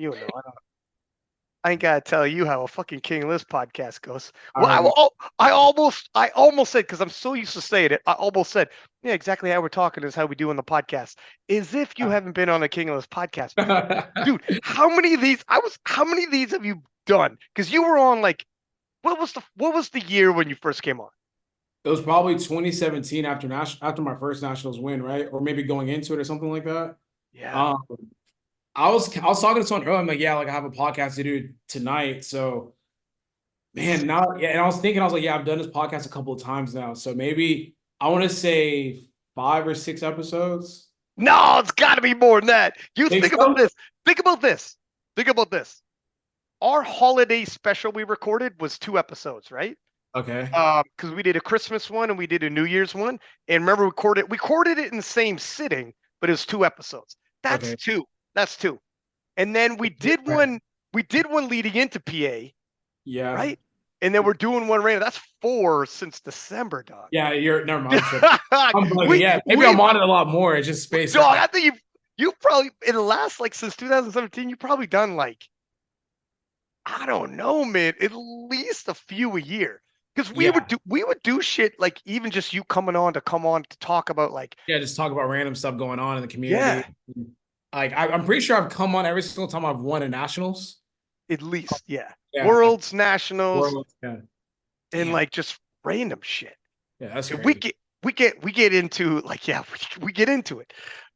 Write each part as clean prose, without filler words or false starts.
You know, I ain't gotta tell you how a fucking King List podcast goes. I Well, already. I almost said, because I'm so used to saying it, I almost said, yeah, exactly how we're talking is how we do on the podcast. As if you haven't been on a King List podcast before, dude. How many of these have you done? Because you were on like, what was the year when you first came on? It was probably 2017 after my first nationals win, right? Or maybe going into it or something like that. Yeah. Um, I was talking to someone earlier. I'm like, yeah, like I have a podcast to do tonight. So man, now yeah, and I was thinking, I was like, yeah, I've done this podcast a couple of times now. So maybe I want to say 5 or 6 episodes. No, it's got to be more than that. You Think think about so? this. Think about this. Think about this. Our holiday special we recorded was 2 episodes, right? Okay. Because we did a Christmas one and we did a New Year's one. And remember, we recorded it in the same sitting, but it was 2 episodes. That's Okay. two. That's two. And then we did Right. one. We did one leading into PA, Yeah. right? And then we're doing one right now. That's four since December, dog. Yeah, you're never mind. I'm tripping. I'm bugging. we Yeah, maybe we I'm on it a lot more. It's just spaced dog. out. I think you probably in the last like since 2017, you probably done like I don't know, man, at least a few a year. Because we would Yeah. do we would do shit like even just you coming on to talk about like Yeah, just talk about random stuff going on in the yeah, community. Like I'm pretty sure I've come on every single time I've won a nationals. at least yeah, Yeah, worlds, nationals, world. Yeah. and Damn. like just random shit. Yeah, that's And we crazy. get we get into like yeah, we get into it.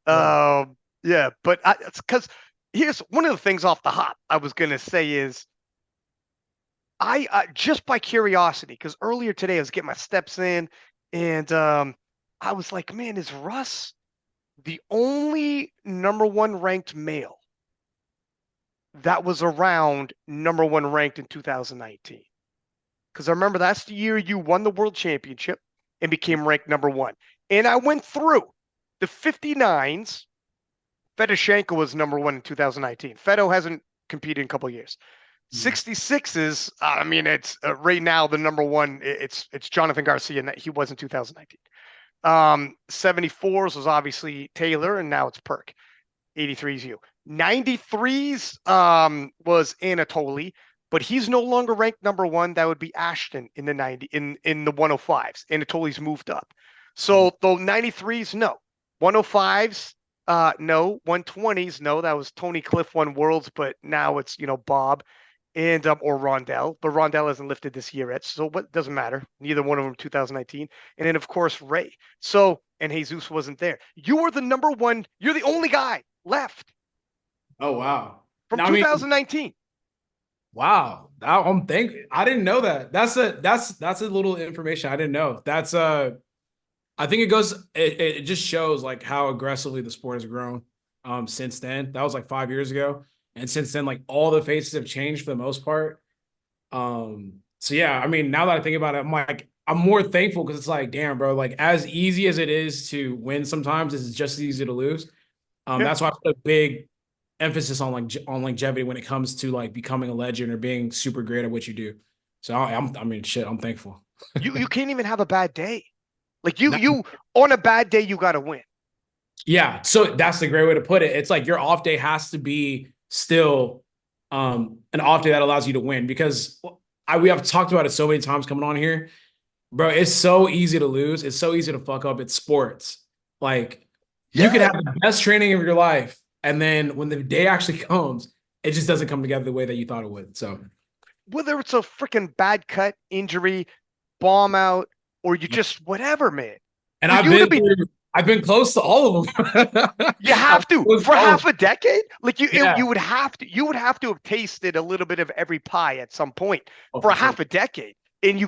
Yeah. Yeah, but it's because here's one of the things off the hop I was gonna say is I just by curiosity, because earlier today I was getting my steps in, and I was like, man, is Russ the only number one ranked male that was around number one ranked in 2019? Because I remember that's the year you won the world championship and became ranked number one. And I went through the 59s. Fedoshenko was number one in 2019. Fedo hasn't competed in a couple of years. Mm. 66s, I mean, it's right now the number one. It's Jonathan Garcia, and he was in 2019. 74s was obviously Taylor, and now it's Perk. 83s you. 93s was Anatoly, but he's no longer ranked number one. That would be Ashton in the 90 in the 105s. Anatoly's moved up. Mm. So the 93s, no. 105s, no. 120s, no. That was Tony Cliff won worlds, but now it's Bob and or Rondell, but Rondell hasn't lifted this year yet, so what doesn't matter. Neither one of them 2019, and then of course Ray. So and Jesus wasn't there. You were the number one. You're the only guy left Oh wow. from Now I mean, 2019. wow. I'm thankful. I didn't know that. That's a little information I didn't know. That's I think it just shows like how aggressively the sport has grown since then. That was like 5 years ago. And since then, like all the faces have changed for the most part. So yeah, I mean, now that I think about it, I'm more thankful because it's like, damn, bro, like as easy as it is to win sometimes, it's just as easy to lose. Yeah. That's why I put a big emphasis on on longevity when it comes to like becoming a legend or being super great at what you do. So I mean, shit, I'm thankful. You can't even have a bad day. Like you on a bad day, you got to win. Yeah, so that's the great way to put it. It's like your off day has to be still an off day that allows you to win because we have talked about it so many times coming on here. Bro, it's so easy to lose. It's so easy to fuck up. It's sports. Like you could Yeah. have the best training of your life, and then when the day actually comes, it just doesn't come together the way that you thought it would. So, Whether it's a freaking bad cut, injury, bomb out, or you just whatever, man. and For you to be I've been close to all of them. You have to Close to for all of half them. a decade. Like Yeah. you would have to have tasted a little bit of every pie at some point Oh, for for a sure. half a decade, and Yeah.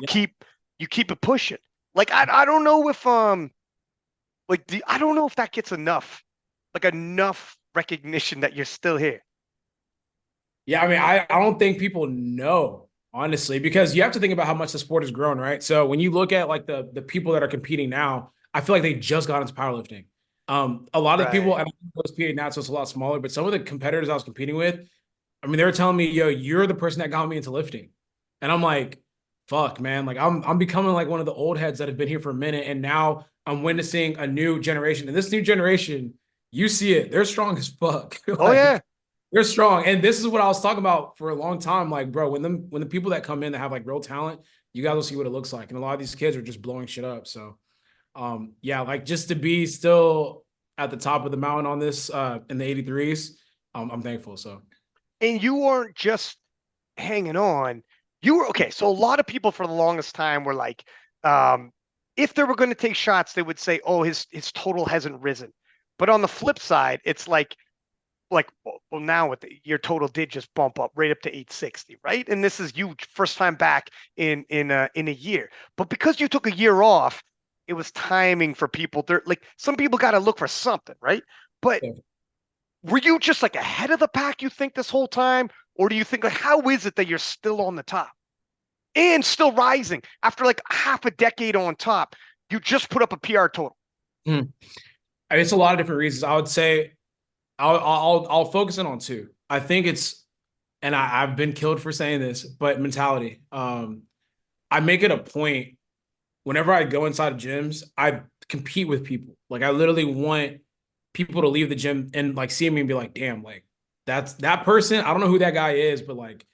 you keep it pushing. Like I don't know if I don't know if that gets enough recognition that you're still here. Yeah, I mean, I don't think people know, honestly, because you have to think about how much the sport has grown, right? So when you look at like the people that are competing now, I feel like they just got into powerlifting. A lot of the people, Right. and I was PA now, so it's a lot smaller, but some of the competitors I was competing with, I mean, they were telling me, yo, you're the person that got me into lifting. And I'm like, fuck, man. Like I'm becoming like one of the old heads that have been here for a minute. And now I'm witnessing a new generation. And this new generation, you see it, they're strong as fuck. Oh yeah. Like They're strong. And this is what I was talking about for a long time. Like, bro, when the people that come in that have like real talent, you guys will see what it looks like. And a lot of these kids are just blowing shit up. So yeah, like just to be still at the top of the mountain on this in the 83s, I'm thankful. So And you weren't just hanging on. You were okay. So a lot of people for the longest time were like, um, if they were going to take shots, they would say, "Oh, his total hasn't risen." But on the flip side, it's like well now your total did just bump up right up to 860, right? And this is you first time back in a year. But because you took a year off, it was timing for people. They're like some people got to look for something, right? But yeah. were you just like ahead of the pack, you think, this whole time? Or do you think like how is it that you're still on the top and still rising after like half a decade on top? You just put up a PR total. Mm. It's a lot of different reasons. I would say I'll focus in on two. I think it's, and I've been killed for saying this, but mentality. I make it a point whenever I go inside of gyms, I compete with people. Like I literally want people to leave the gym and like see me and be like, damn, like that's that person. I don't know who that guy is, but like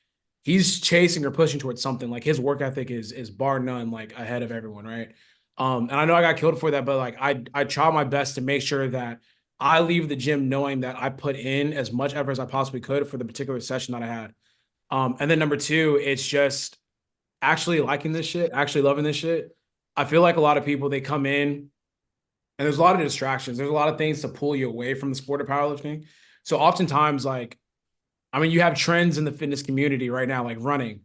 he's chasing or pushing towards something. Like his work ethic is bar none, like ahead of everyone, right? And I know I got killed for that, but like I try my best to make sure that I leave the gym knowing that I put in as much effort as I possibly could for the particular session that I had. And then number two, it's just actually liking this shit, actually loving this shit. I feel like a lot of people they come in and there's a lot of distractions. There's a lot of things to pull you away from the sport of powerlifting. So oftentimes, like, I mean, you have trends in the fitness community right now, like running.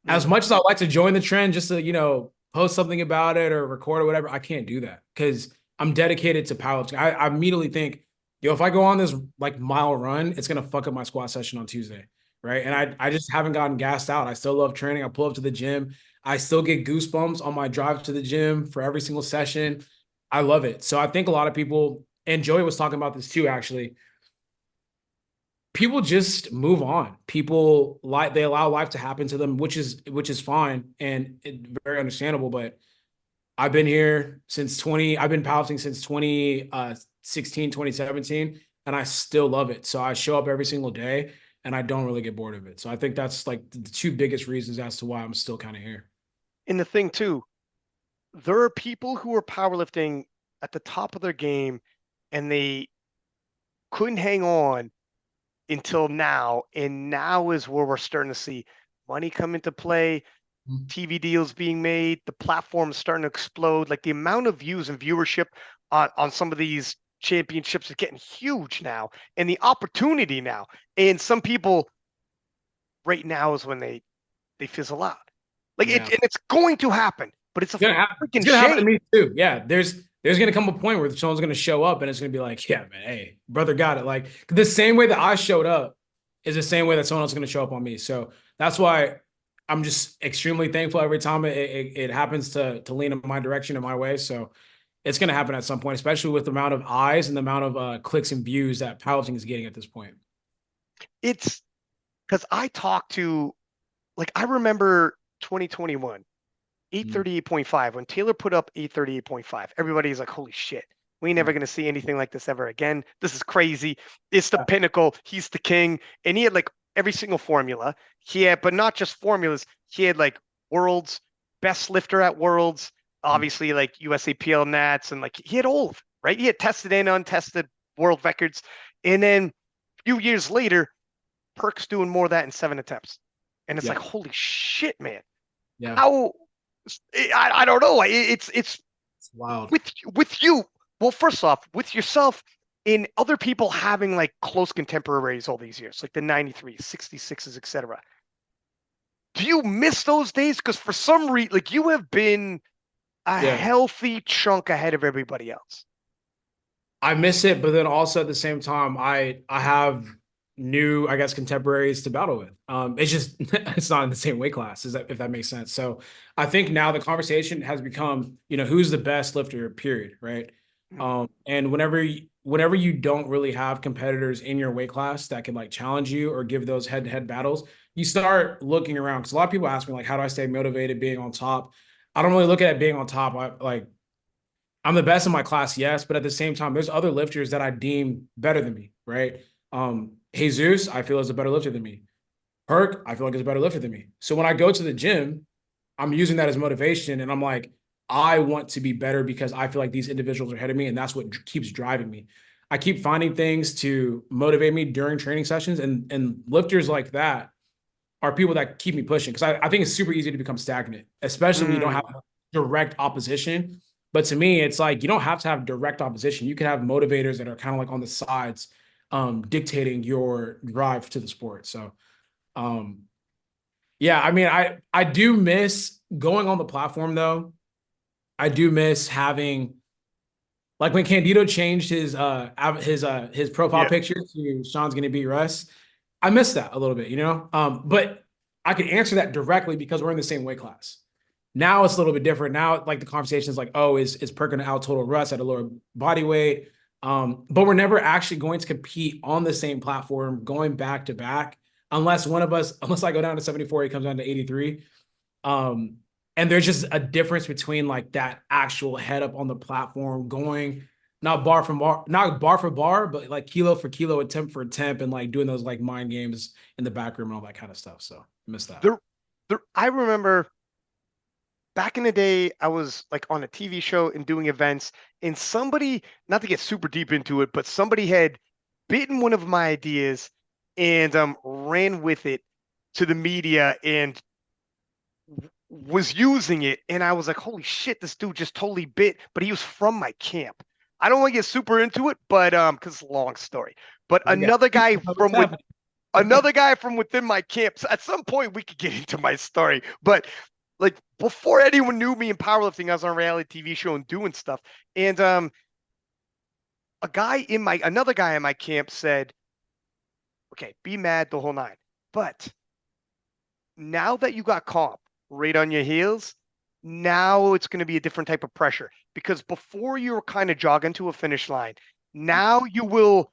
As Mm. much as I like to join the trend just to, post something about it or record or whatever, I can't do that because I'm dedicated to powerlifting. I immediately think, yo, if I go on this like mile run, it's gonna fuck up my squat session on Tuesday. Right. And I just haven't gotten gassed out. I still love training. I pull up to the gym. I still get goosebumps on my drive to the gym for every single session. I love it. So I think a lot of people, and Joey was talking about this too, actually. People just move on. People like they allow life to happen to them, which is fine and very understandable. But I've been here since 20, I've been powerlifting since 2016, 2017, and I still love it. So I show up every single day and I don't really get bored of it. So I think that's like the two biggest reasons as to why I'm still kind of here. And the thing too, there are people who are powerlifting at the top of their game and they couldn't hang on until now. And now is where we're starting to see money come into play, TV deals being made, the platform is starting to explode. Like the amount of views and viewership on some of these championships is getting huge now, and the opportunity now. And some people right now is when they fizzle out. Like Yeah. and it's going to happen, but it's a It's freaking gonna happen to shame. me too. Yeah, there's gonna come a point where someone's gonna show up and it's gonna be like, yeah, man, hey, brother, got it. Like the same way that I showed up is the same way that someone else is gonna show up on me. So that's why I'm just extremely thankful every time it happens to lean in my direction in my way. So it's gonna happen at some point, especially with the amount of eyes and the amount of clicks and views that powerlifting is getting at this point. It's because I talked to like I remember 2021 Mm. 838.5 when Taylor put up 838.5. Everybody's like, holy shit, we ain't never Yeah. going to see anything like this ever again. This is crazy. It's the pinnacle. He's the king. And he had like every single formula. He had, but not just formulas. He had like world's best lifter at worlds, Mm. obviously like USAPL Nats, and like he had all of it, right? He had tested and untested world records. And then a few years later, Perk's doing more of that in 7 attempts. And it's like, Yeah. holy shit, man. Yeah. How I don't know. It's It's wild. with you. Well, first off, with yourself and other people having like close contemporaries all these years, like the 93s, 66s, etc. Do you miss those days? Because for some reason, like you have been a Yeah. healthy chunk ahead of everybody else. I miss it, but then also at the same time, I have new, I guess, contemporaries to battle with. It's just it's not in the same weight class, is that if that makes sense. So I think now the conversation has become, who's the best lifter, period, right? Mm. And whenever you don't really have competitors in your weight class that can like challenge you or give those head-to-head battles, you start looking around. Because a lot of people ask me like, how do I stay motivated being on top? I don't really look at it being on top. I like I'm the best in my class, yes, but at the same time, there's other lifters that I deem better than me, right? Jesus, I feel is a better lifter than me. Perk, I feel like is a better lifter than me. So when I go to the gym, I'm using that as motivation, and I'm like, I want to be better because I feel like these individuals are ahead of me, and that's what keeps driving me. I keep finding things to motivate me during training sessions, and lifters like that are people that keep me pushing because I think it's super easy to become stagnant, especially when you don't have Mm, direct opposition. But to me, it's like you don't have to have direct opposition. You can have motivators that are kind of like on the sides, dictating your drive to the sport. So, um, yeah, I mean, I do miss going on the platform though. I do miss having like when Candido changed his profile yeah. picture to Sean's gonna beat Russ. I miss that a little bit, you know. But I could answer that directly because we're in the same weight class. Now it's a little bit different. Now, like the conversation is like, oh, is Perk gonna out total Russ at a lower body weight? But we're never actually going to compete on the same platform going back to back unless one of us, unless I go down to 74, he comes down to 83. Um, and there's just a difference between like that actual head up on the platform going not bar for bar, not bar for bar, but like kilo for kilo, attempt for attempt, and like doing those like mind games in the back room and all that kind of stuff. So I miss that. There, I remember back in the day, I was like on a TV show and doing events, and somebody, not to get super deep into it, but somebody had bitten one of my ideas and ran with it to the media and was using it. And I was like, holy shit, this dude just totally bit, but he was from my camp. I don't want to get super into it, but because it's a long story. But Okay. What's happening? another guy from within my camp. So at some point, we could get into my story, but like before anyone knew me in powerlifting, I was on a reality TV show and doing stuff. And another guy in my camp said, "Okay, be mad the whole nine, but now that you got comp right on your heels, now it's going to be a different type of pressure because before you were kind of jogging to a finish line, now you will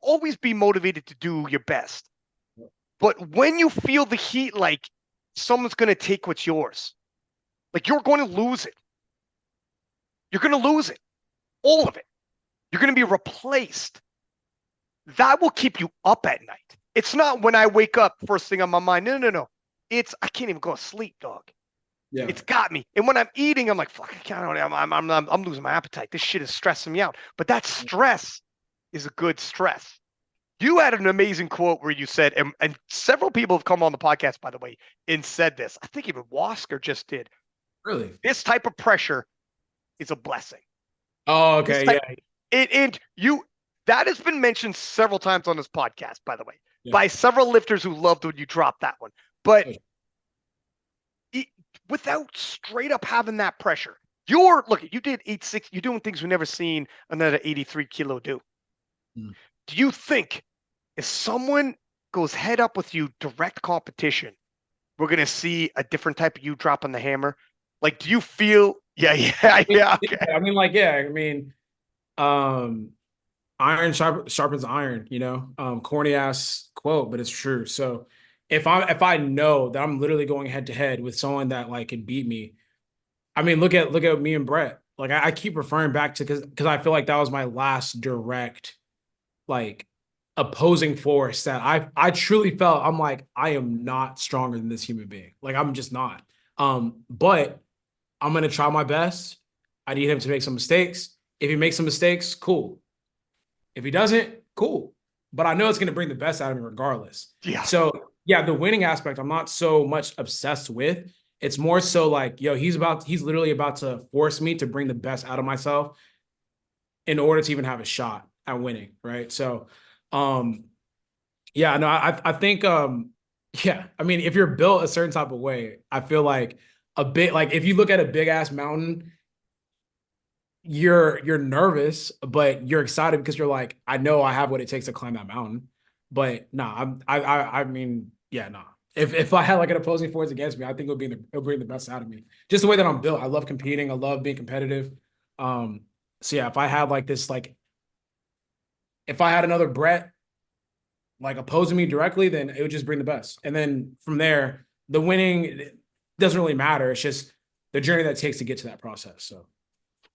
always be motivated to do your best. But when you feel the heat, like someone's going to take what's yours, like you're going to lose it. You're going to lose it, all of it. You're going to be replaced. That will keep you up at night. It's not when I wake up first thing on my mind. No, no, no. It's I can't even go to sleep, dog. Yeah. It's got me. And when I'm eating, I'm like, fuck, I can't. I'm losing my appetite. This shit is stressing me out. But that stress is a good stress. You had an amazing quote where you said, and several people have come on the podcast, by the way, and said this. I think even Wasker just did. Really? This type of pressure is a blessing. Oh, This okay. type, Yeah. and you, that has been mentioned several times on this podcast, by the way, Yeah. by several lifters who loved when you dropped that one. But Oh, it, without straight up having that pressure, you did 86, you're doing things we've never seen another 83 kilo do. mm. Do you think if someone goes head up with you, direct competition, we're gonna see a different type of you dropping the hammer? Like, do you feel? Yeah, yeah, yeah. Okay. I mean, like, yeah. I mean, um, iron sharpens iron. Corny ass quote, but it's true. So if I know that I'm literally going head to head with someone that like could beat me, I mean, look at me and Brett. Like I keep referring back to because I feel like that was my last direct like opposing force that I truly felt I'm like I am not stronger than this human being. Like I'm just not. But I'm gonna try my best. I need him to make some mistakes. If he makes some mistakes, cool. If he doesn't, cool. But I know it's gonna bring the best out of me regardless. Yeah. So yeah, the winning aspect I'm not so much obsessed with. It's more so like, yo, he's literally about to force me to bring the best out of myself in order to even have a shot at winning, right? So, um, yeah, no, I think, yeah, I mean, if you're built a certain type of way, I feel like a bit like if you look at a big ass mountain, you're nervous, but you're excited because you're like, I know I have what it takes to climb that mountain. But nah, I mean, yeah, nah. If I had like an opposing force against me, I think it'll bring the best out of me. Just the way that I'm built. I love competing. I love being competitive. Um, so yeah, if I had like this, like if I had another Brett like opposing me directly, then it would just bring the best. And then from there, the winning doesn't really matter. It's just the journey that it takes to get to that process. So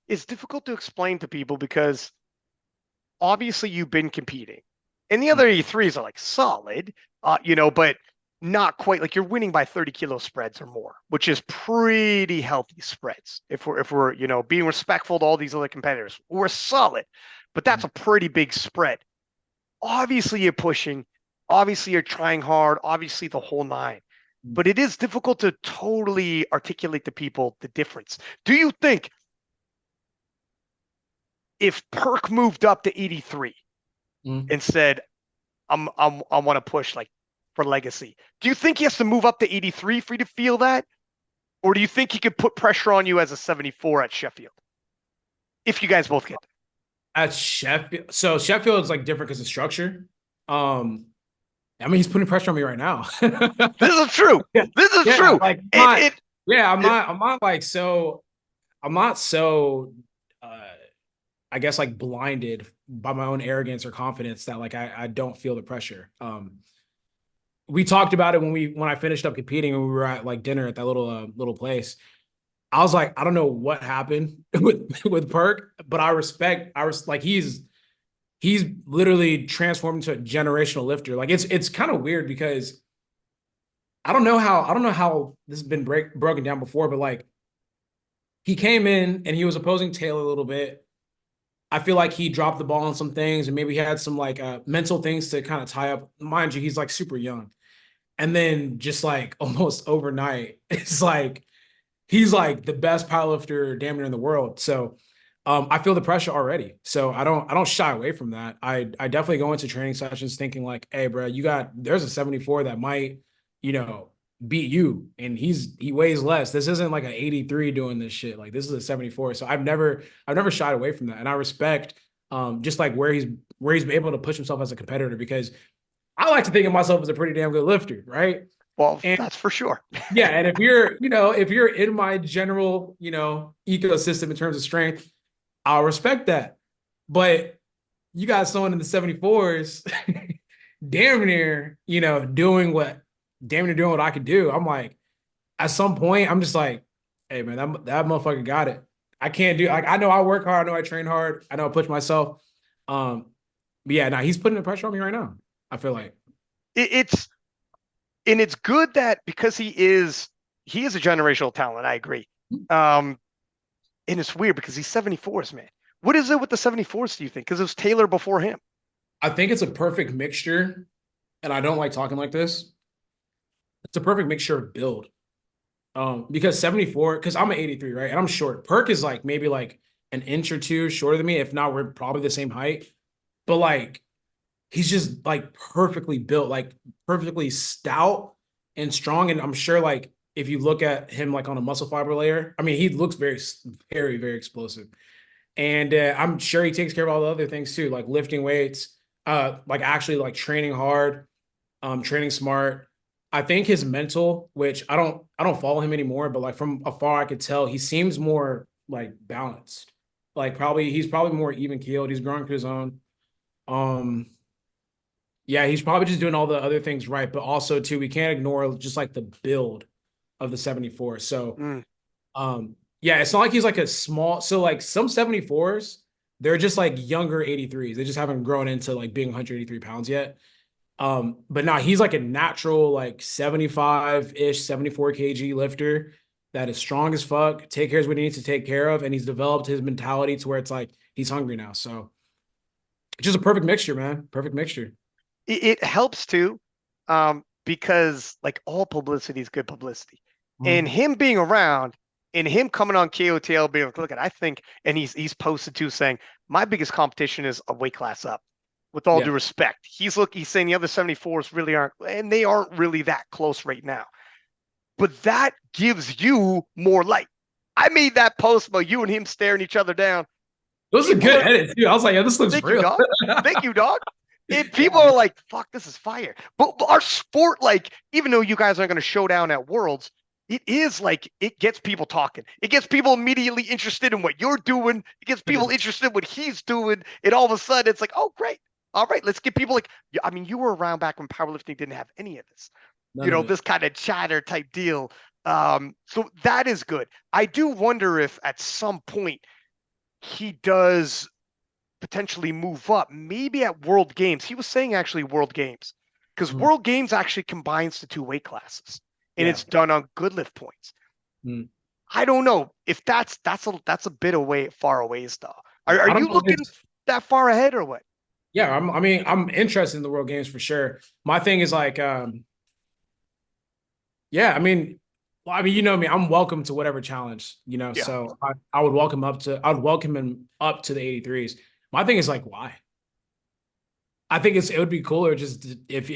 It's difficult to explain to people because obviously you've been competing. And the other 83s are like solid, but not quite like you're winning by 30 kilo spreads or more, which is pretty healthy spreads. If we're being respectful to all these other competitors, we're solid, but that's a pretty big spread. Obviously, you're pushing, obviously, you're trying hard, obviously, the whole nine. But it is difficult to totally articulate to people the difference. Do you think if Perk moved up to 83 Mm. and said, I want to push like for legacy. Do you think he has to move up to 83 for you to feel that? Or do you think he could put pressure on you as a 74 at Sheffield? If you guys both get At Sheffield, so Sheffield is like different because of structure. I mean, he's putting pressure on me right now. this is true. Yeah, This is yeah, true. like yeah, I'm not so I guess like blinded by my own arrogance or confidence that like I don't feel the pressure. We talked about it when I finished up competing and we were at like dinner at that little place. I was like, I don't know what happened with Perk, but like he's literally transformed into a generational lifter. Like it's kind of weird because I don't know how this has been broken down before, but like he came in and he was opposing Taylor a little bit. I feel like he dropped the ball on some things and maybe he had some like mental things to kind of tie up. Mind you, he's like super young. And then just like almost overnight, it's like he's like the best powerlifter damn near in the world. So I feel the pressure already. So I don't shy away from that. I definitely go into training sessions thinking like, hey, bro, there's a 74 that might, you know, beat you. And he weighs less. This isn't like an 83 doing this shit. Like this is a 74. So I've never shied away from that. And I respect just like where he's able to push himself as a competitor because I like to think of myself as a pretty damn good lifter, right? well, And that's for sure. yeah, and if you're in my general, ecosystem in terms of strength, I'll respect that. But you got someone in the 74s, damn near, damn near doing what I could do. I'm like, at some point, I'm just like, hey man, that motherfucker got it. I can't do like I know I work hard, I know I train hard, I know I push myself. But yeah, now he's putting the pressure on me right now. I feel like. It's and it's good that because he is a generational talent. I agree. Um, and it's weird because he's 74s, man. What is it with the 74s, do you think? Because it was Taylor before him. I think it's a perfect mixture, and I don't like talking like this. It's a perfect mixture of build. Because 74, because I'm an 83, right? And I'm short. Perk is like maybe like an inch or two shorter than me. If not, we're probably the same height. But like he's just like perfectly built, like perfectly stout and strong. And I'm sure like if you look at him like on a muscle fiber layer, I mean, he looks very, very, very explosive. And I'm sure he takes care of all the other things too, like lifting weights, like actually like training hard, training smart. I think his mental, which I don't follow him anymore, but like from afar I could tell he seems more like balanced. Like he's probably more even keeled. He's growing to his own. Um, yeah, he's probably just doing all the other things right, but also too, we can't ignore just like the build of the 74. So Mm. yeah, it's not like he's like a small, so like some 74s, they're just like younger 83s. They just haven't grown into like being 183 pounds yet. But now he's like a natural like 75-ish, 74 kg lifter that is strong as fuck, take care of what he needs to take care of, and he's developed his mentality to where it's like he's hungry now. So it's just a perfect mixture, man. Perfect mixture. It helps too, because like all publicity is good publicity, and Mhm. him being around and him coming on KOTL being like, look at, I think, and he's posted too saying my biggest competition is a weight class up. With all due Yeah. respect, he's saying the other 74s really aren't, and they aren't really that close right now. But that gives you more light. I made that post about you and him staring each other down. It was a People good are, edit too. I was like, yeah, this looks thank you, real. dog. Thank you, dog. And people Yeah. are like, fuck, this is fire. But our sport, like, even though you guys aren't going to show down at Worlds, it is like, it gets people talking. It gets people immediately interested in what you're doing. It gets people 100%. interested in what he's doing. And all of a sudden, it's like, oh, great. All right, let's get people like, I mean, you were around back when powerlifting didn't have any of this, None of it. this kind of chatter type deal. So that is good. I do wonder if at some point he does potentially move up, maybe at World Games. He was saying actually World Games, because Mm. World Games actually combines the two weight classes, and Yeah. it's done on good lift points. Mm. I don't know if that's a bit away, far away though. Are I don't you know if looking it's that far ahead or what? yeah, I mean, I'm interested in the World Games for sure. My thing is like, yeah, I mean, well, I mean, you know me, I'm welcome to whatever challenge, you know. Yeah. So I'd welcome him up to the 83s. My thing is like, why? I think it would be cooler just if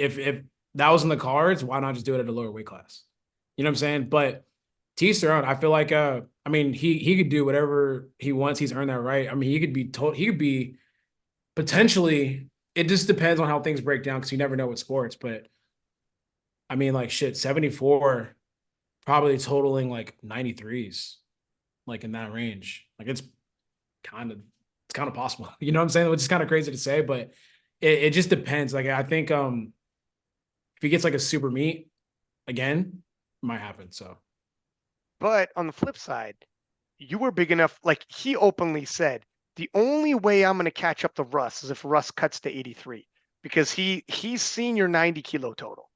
that was in the cards, why not just do it at a lower weight class? You know what I'm saying? But to each their own. I feel like I mean, he could do whatever he wants. He's earned that right. I mean, he could be potentially, it just depends on how things break down because you never know with sports. But I mean, like shit, 74, probably totaling like 93s, like in that range. Like it's kind of possible. You know what I'm saying? Which is kind of crazy to say, but it just depends. Like I think if he gets like a super meet again, it might happen. So But on the flip side, you were big enough. Like he openly said, the only way I'm going to catch up to Russ is if Russ cuts to 83, because he's seen your 90 kilo total,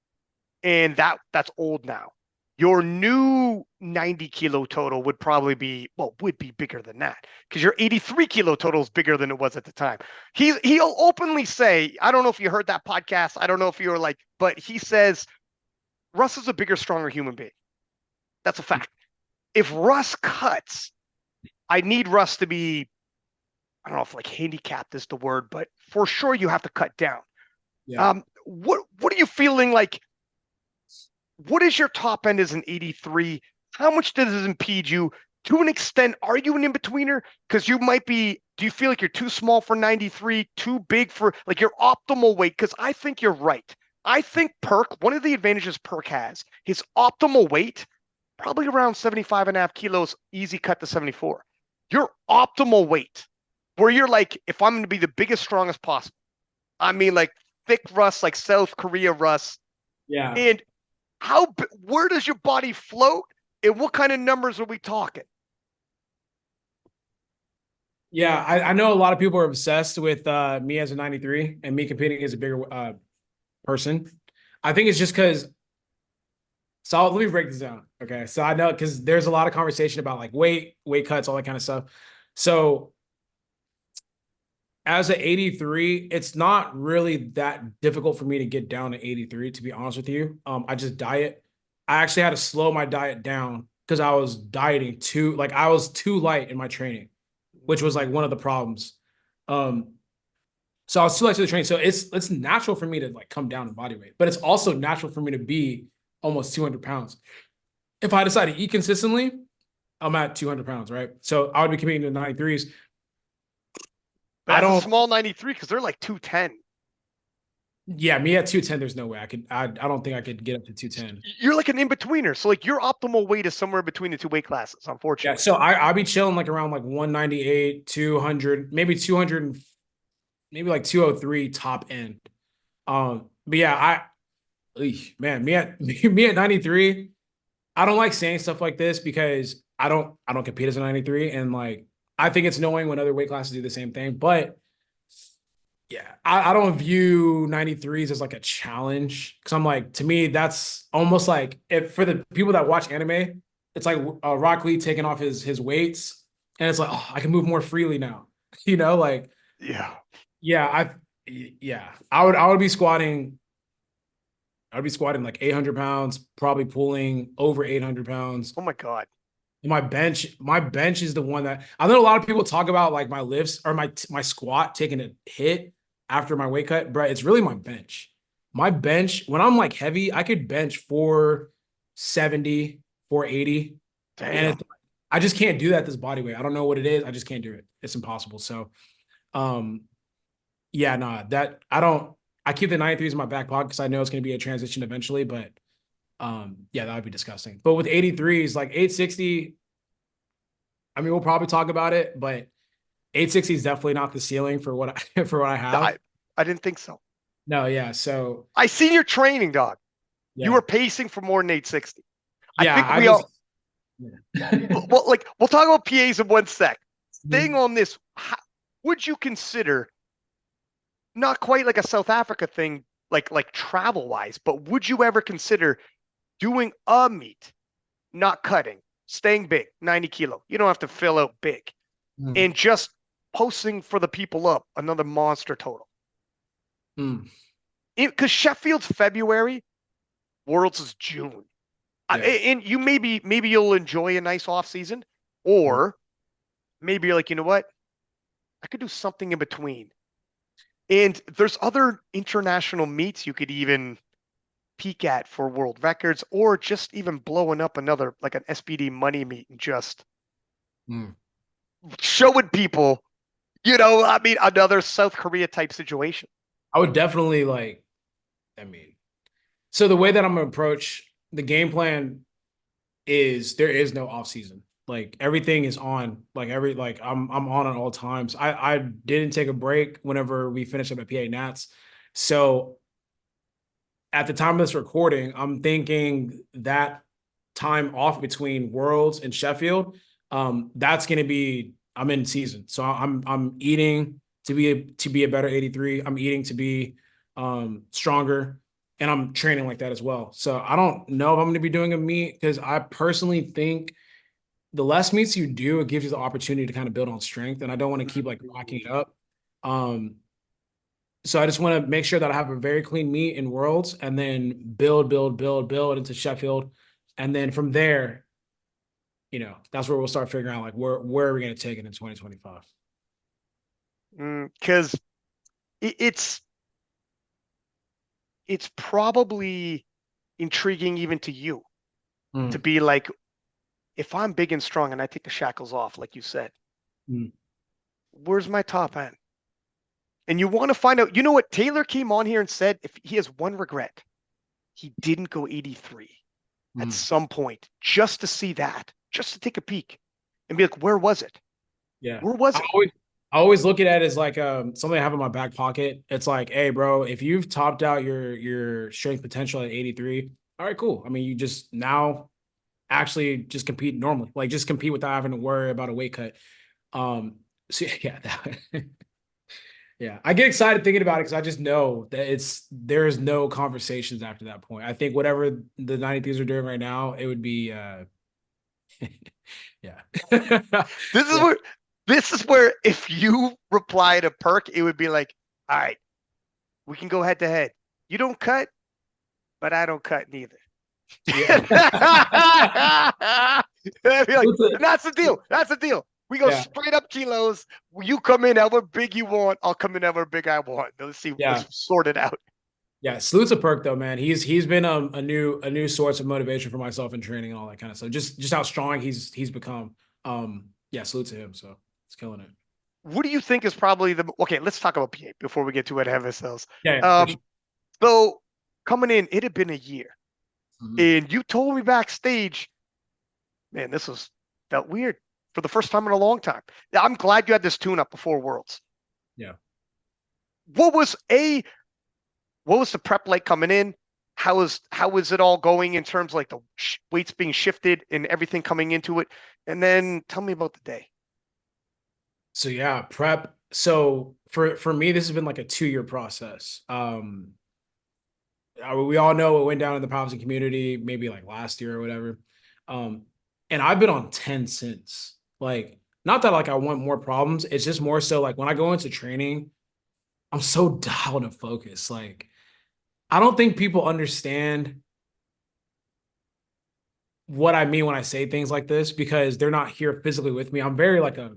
and that's old now. Your new 90 kilo total would probably be, well, would be bigger than that, because your 83 kilo total is bigger than it was at the time. He'll openly say, I don't know if you heard that podcast. I don't know if you were like, but he says Russ is a bigger, stronger human being. That's a fact. If Russ cuts, I need Russ to be, I don't know if like handicapped is the word, but for sure you have to cut down. yeah. What are you feeling like? What is your top end as an 83? How much does it impede you? To an extent, are you an in-betweener? Because you might be, do you feel like you're too small for 93, too big for like your optimal weight? Because I think you're right. I think Perk, one of the advantages Perk has, his optimal weight, probably around 75 and a half kilos, easy cut to 74. Your optimal weight, where you're like, if I'm going to be the biggest, strongest possible, I mean, like thick Russ, like South Korea Russ. Yeah. And where does your body float? And what kind of numbers are we talking? Yeah, I know a lot of people are obsessed with me as a 93 and me competing as a bigger person. I think it's just because. So let me break this down. Okay, so I know because there's a lot of conversation about like weight cuts, all that kind of stuff. So as an 83, it's not really that difficult for me to get down to 83, to be honest with you. I just diet. I actually had to slow my diet down because I was dieting too, like I was too light in my training, which was like one of the problems. Um, so I was too light to the training. So it's natural for me to like come down in body weight, but it's also natural for me to be almost 200 pounds. If I decide to eat consistently, I'm at 200 pounds, right? So I would be competing to 93s. But I that's a don't, small 93 because they're like 210. yeah, me at 210, there's no way I don't think I could get up to 210. You're like an in-betweener. So like your optimal weight is somewhere between the two weight classes, Yeah, unfortunately. so I'll be chilling like around like 198, 200, maybe 200, maybe like 203 top end. But yeah, man, me at 93, I don't like saying stuff like this because I don't compete as a 93 and like I think it's annoying when other weight classes do the same thing, but yeah, I don't view 93s as like a challenge because I'm like, to me, that's almost like if for the people that watch anime, it's like Rock Lee taking off his weights and it's like, oh, I can move more freely now. You know, like, Yeah. yeah, I would be squatting like 800 pounds, probably pulling over 800 pounds. Oh my God. My bench is the one that I know a lot of people talk about like my lifts or my squat taking a hit after my weight cut, but it's really my bench. My bench, when I'm like heavy, I could bench 470, 480. And Damn. I just can't do that this body weight. I don't know what it is. I just can't do it. It's impossible. So um yeah, nah, that I keep the 93s in my back pocket because I know it's gonna be a transition eventually, but yeah, that would be disgusting. But with 83s, like 860, I mean, we'll probably talk about it, but 860 is definitely not the ceiling for what I for what I have. I didn't think so. No, yeah. So I seen your training, dog. You yeah. were pacing for more than 860. I Yeah, think I we just all, yeah. well, like we'll talk about PAs in one sec. Staying Mhm. on this, would you consider, not quite like a South Africa thing, like travel wise, but would you ever consider doing a meet, not cutting, staying big, 90 kilo? You don't have to fill out big, Mm. and just posting for the people up another monster total. Mm. Because Sheffield's February, Worlds is June. Yeah. And you maybe you'll enjoy a nice off season, Mm. or maybe you're like, you know what? I could do something in between. And there's other international meets you could even peek at for world records, or just even blowing up another like an SBD money meet and just Mm. showing people, I mean, another South Korea type situation. I would definitely like, I mean, so the way that I'm gonna approach the game plan is there is no off season. Like everything is on. Like I'm on at all times. I didn't take a break whenever we finished up at PA Nats. So at the time of this recording, I'm thinking that time off between Worlds and Sheffield, that's gonna be I'm in season. So I'm eating to be a better 83. I'm eating to be stronger, and I'm training like that as well. So I don't know if I'm gonna be doing a meet because I personally think the less meets you do, it gives you the opportunity to kind of build on strength. And I don't want to keep like racking it up. Um, so I just want to make sure that I have a very clean meet in Worlds and then build into Sheffield. And then from there, that's where we'll start figuring out like where are we going to take it in 2025. Because it's probably intriguing even to you to Mm. be like, if I'm big and strong and I take the shackles off, like you said, Mm. where's my top end? And you want to find out, you know what? Taylor came on here and said if he has one regret, he didn't go 83 at Mm. some point just to see that, just to take a peek and be like, where was it? Yeah. Where was I it? always I always look at it as like something I have in my back pocket. It's like, hey, bro, if you've topped out your strength potential at 83, all right, cool. I mean, you just now actually just compete normally, like just compete without having to worry about a weight cut. So yeah, yeah, I get excited thinking about it because I just know that there is no conversations after that point. I think whatever the 93s are doing right now, it would be yeah. This is Yeah. where this is where if you reply to Perk, it would be like, all right, we can go head to head. You don't cut, but I don't cut neither. Yeah. I'd be like, and that's the deal. That's the deal. We go Yeah. straight up kilos. You come in however big you want. I'll come in however big I want. Let's see. Yeah. Let's sort it out. Yeah. Salute to Perk though, man. He's been a new source of motivation for myself in training and all that kind of stuff. Just how strong he's become. Yeah, salute to him. So it's killing it. What do you think is probably the okay? Let's talk about PA before we get too ahead of ourselves. Yeah, yeah, for Um, sure. so coming in, it had been a year, Mhm. and you told me backstage, man, this was felt weird for the first time in a long time. I'm glad you had this tune up before Worlds. Yeah. What was a what was the prep like coming in? How was it all going in terms of like the weights being shifted and everything coming into it? And then tell me about the day. So yeah, prep. So for me, this has been like a 2-year process. We all know what went down in the powerlifting community, maybe like last year or whatever. Um, and I've been on 10 since. Like, not that like I want more problems. It's just more so like when I go into training, I'm so dialed and focused. Like, I don't think people understand what I mean when I say things like this because they're not here physically with me. I'm very like a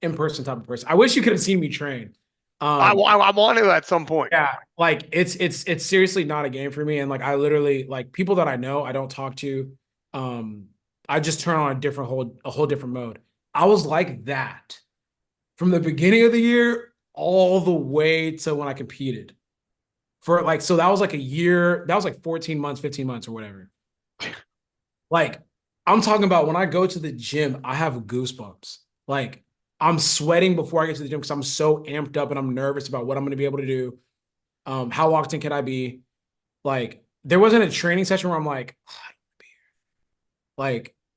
in-person type of person. I wish you could have seen me train. Um, I want to at some point. Yeah, like it's seriously not a game for me. And like I literally like people that I know I don't talk to. Um, I just turn on a whole different mode. I was like that from the beginning of the year all the way to when I competed. For like so that was like a year, that was like 14 months, 15 months or whatever. Like I'm talking about when I go to the gym, I have goosebumps. Like I'm sweating before I get to the gym because I'm so amped up and I'm nervous about what I'm going to be able to do. How often can I be? Like, there wasn't a training session where I'm like,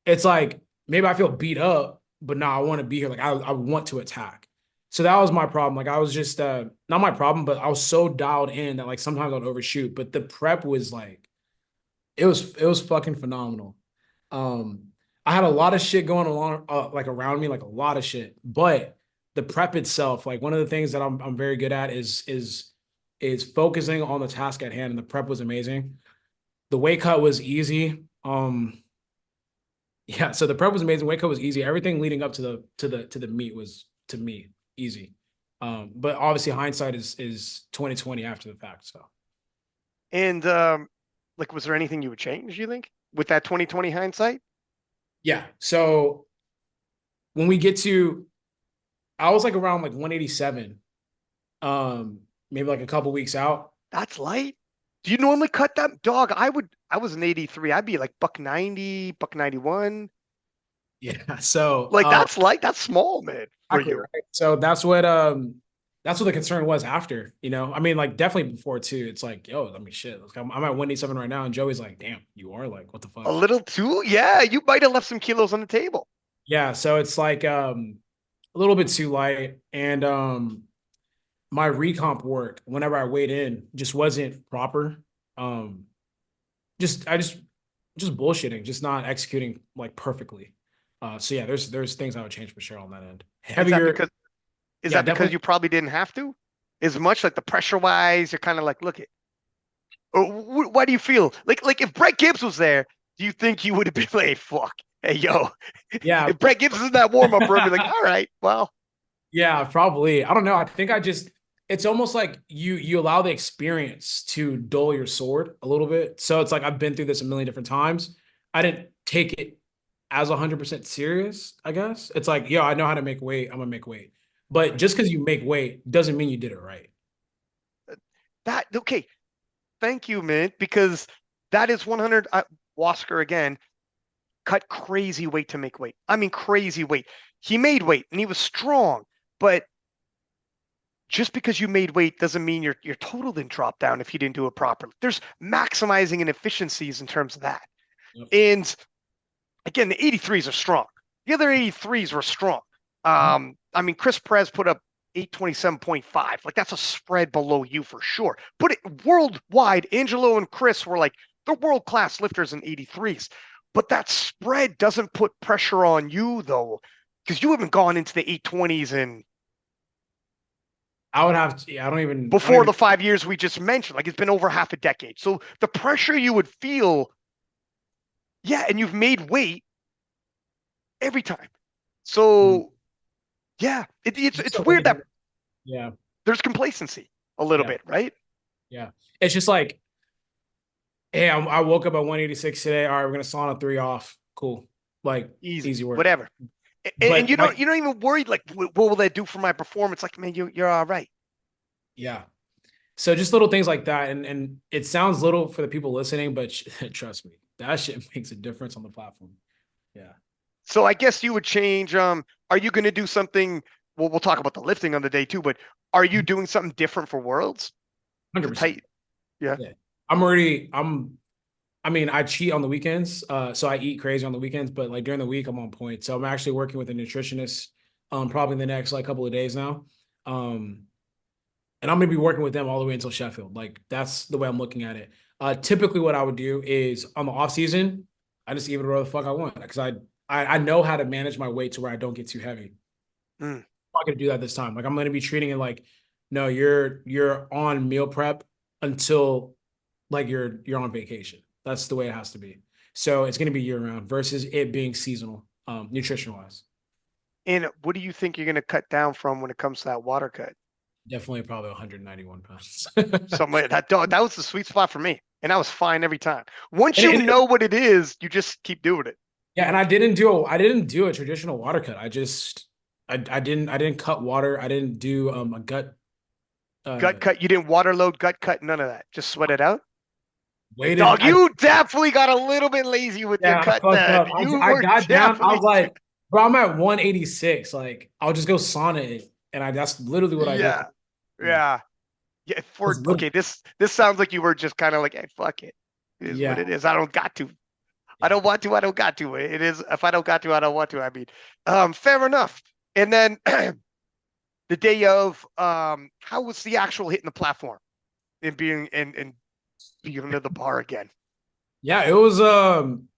it's like maybe I feel beat up, but no, I want to be here. Like, I want to attack. So that was my problem. Like I was just not my problem, but I was so dialed in that like sometimes I'd overshoot. But the prep was like it was fucking phenomenal. Um, I had a lot of shit going along like around me, like a lot of shit. But the prep itself, like one of the things that I'm very good at is focusing on the task at hand, and the prep was amazing. The weight cut was easy. Yeah, so the prep was amazing. Weight cut was easy. Everything leading up to the meet was to me easy. But obviously hindsight is 2020 after the fact. So And like, was there anything you would change, you think, with that 2020 hindsight? yeah. So when we get to I was like around like 187, maybe like a couple weeks out. That's light. Do you normally cut that? Dog, I was an 83. I'd be like buck 90, buck 91. Yeah. So Like that's light. That's small, man, for exactly you. right. So that's what the concern was after, you know. I mean, like definitely before too. It's like, yo, I mean shit. Like, I'm at 187 right now, and Joey's like, damn, you are like, what the A fuck? little too? Yeah, you might have left some kilos on the table. Yeah, so it's like a little bit too light. And my recomp work, whenever I weighed in, just wasn't proper. Um just I just bullshitting, just not executing like perfectly. So yeah, there's things I would change for sure on that end. Is that Heavier, because is yeah, that because definitely. you probably didn't have to? As much like the pressure wise, you're kind of like, look it. Or why do you feel like if Brett Gibbs was there, do you think you would have been like, fuck, hey yo, Yeah. if Brett Gibbs is in that warm up room, you're like, all right, well, Yeah, probably. I don't know. I think I just it's almost like you allow the experience to dull your sword a little bit. So it's like I've been through this a million different times. I didn't take it as 100% serious, I guess. It's like, yo, I know how to make weight. I'm gonna make weight. But just because you make weight doesn't mean you did it right. that okay. Thank you, man, because that is 100. Wasker again cut crazy weight to make weight. I mean, crazy weight. He made weight and he was strong, but just because you made weight doesn't mean your total didn't drop down if you didn't do it properly. There's maximizing inefficiencies in terms of that. Yep. And again, the 83s are strong. The other 83s were strong. I mean, Chris Perez put up 827.5. Like that's a spread below you for sure. But worldwide, Angelo and Chris were like the world class lifters in 83s. But that spread doesn't put pressure on you though, because you haven't gone into the 820s in I would have to, yeah, I don't before even the 5 years we just mentioned. Like it's been over half a decade. So the pressure you would feel, yeah, and you've made weight every time. mm, So yeah, just it's the way weird that yeah, there's complacency a little yeah, bit, right? yeah. It's just like, hey, I woke up at 186 today. All right, we're gonna sauna 3 off. Cool. Like Easy, easy work. whatever. And But like, you don't even worry like what will that do for my performance? Like, man, you're all right. yeah. So just little things like that, and it sounds little for the people listening, but trust me, that shit makes a difference on the platform. Yeah, So I guess you would change. Are you going to do something? Well, we'll talk about the lifting on the day too, but are you doing something different for Worlds to 100%. tight? Yeah, Yeah, I'm already. I mean, I cheat on the weekends, so I eat crazy on the weekends, but like during the week, I'm on point. So I'm actually working with a nutritionist, probably in the next like couple of days now. Um, and I'm gonna be working with them all the way until Sheffield. Like that's the way I'm looking at it. Typically, what I would do is on the off season, I just eat whatever the fuck I want because I know how to manage my weight to where I don't get too heavy. mm. I'm not gonna do that this time. Like I'm gonna be treating it like, no, you're on meal prep until like you're on vacation. That's the way it has to be. So it's gonna be year round versus it being seasonal, nutrition wise. And what do you think you're going to cut down from when it comes to that water cut? Definitely probably 191 pounds. Somewhere that was the sweet spot for me, and I was fine every time. Once and, you and know what it is, you just keep doing it. Yeah, and I didn't do a traditional water cut. I didn't cut water. I didn't do a gut uh Gut cut, you didn't water load gut cut, none of that. Just sweat it out. weighted. Dog, you definitely got a little bit lazy with your Yeah, I cut fucked then. up. You I were got down. I definitely was like, bro, I'm at 186. Like, I'll just go sauna it. And that's literally what I did. yeah. Yeah. Yeah. Yeah. For That's literally, okay, this sounds like you were just kind of like, hey, fuck it. It is what yeah. it is. I don't got to. I Yeah. don't want to. I don't got to. It is if I don't got to, I don't want to. I mean, fair enough. And then the day of, how was the actual hitting the platform and being under the bar again? Yeah, it was I'm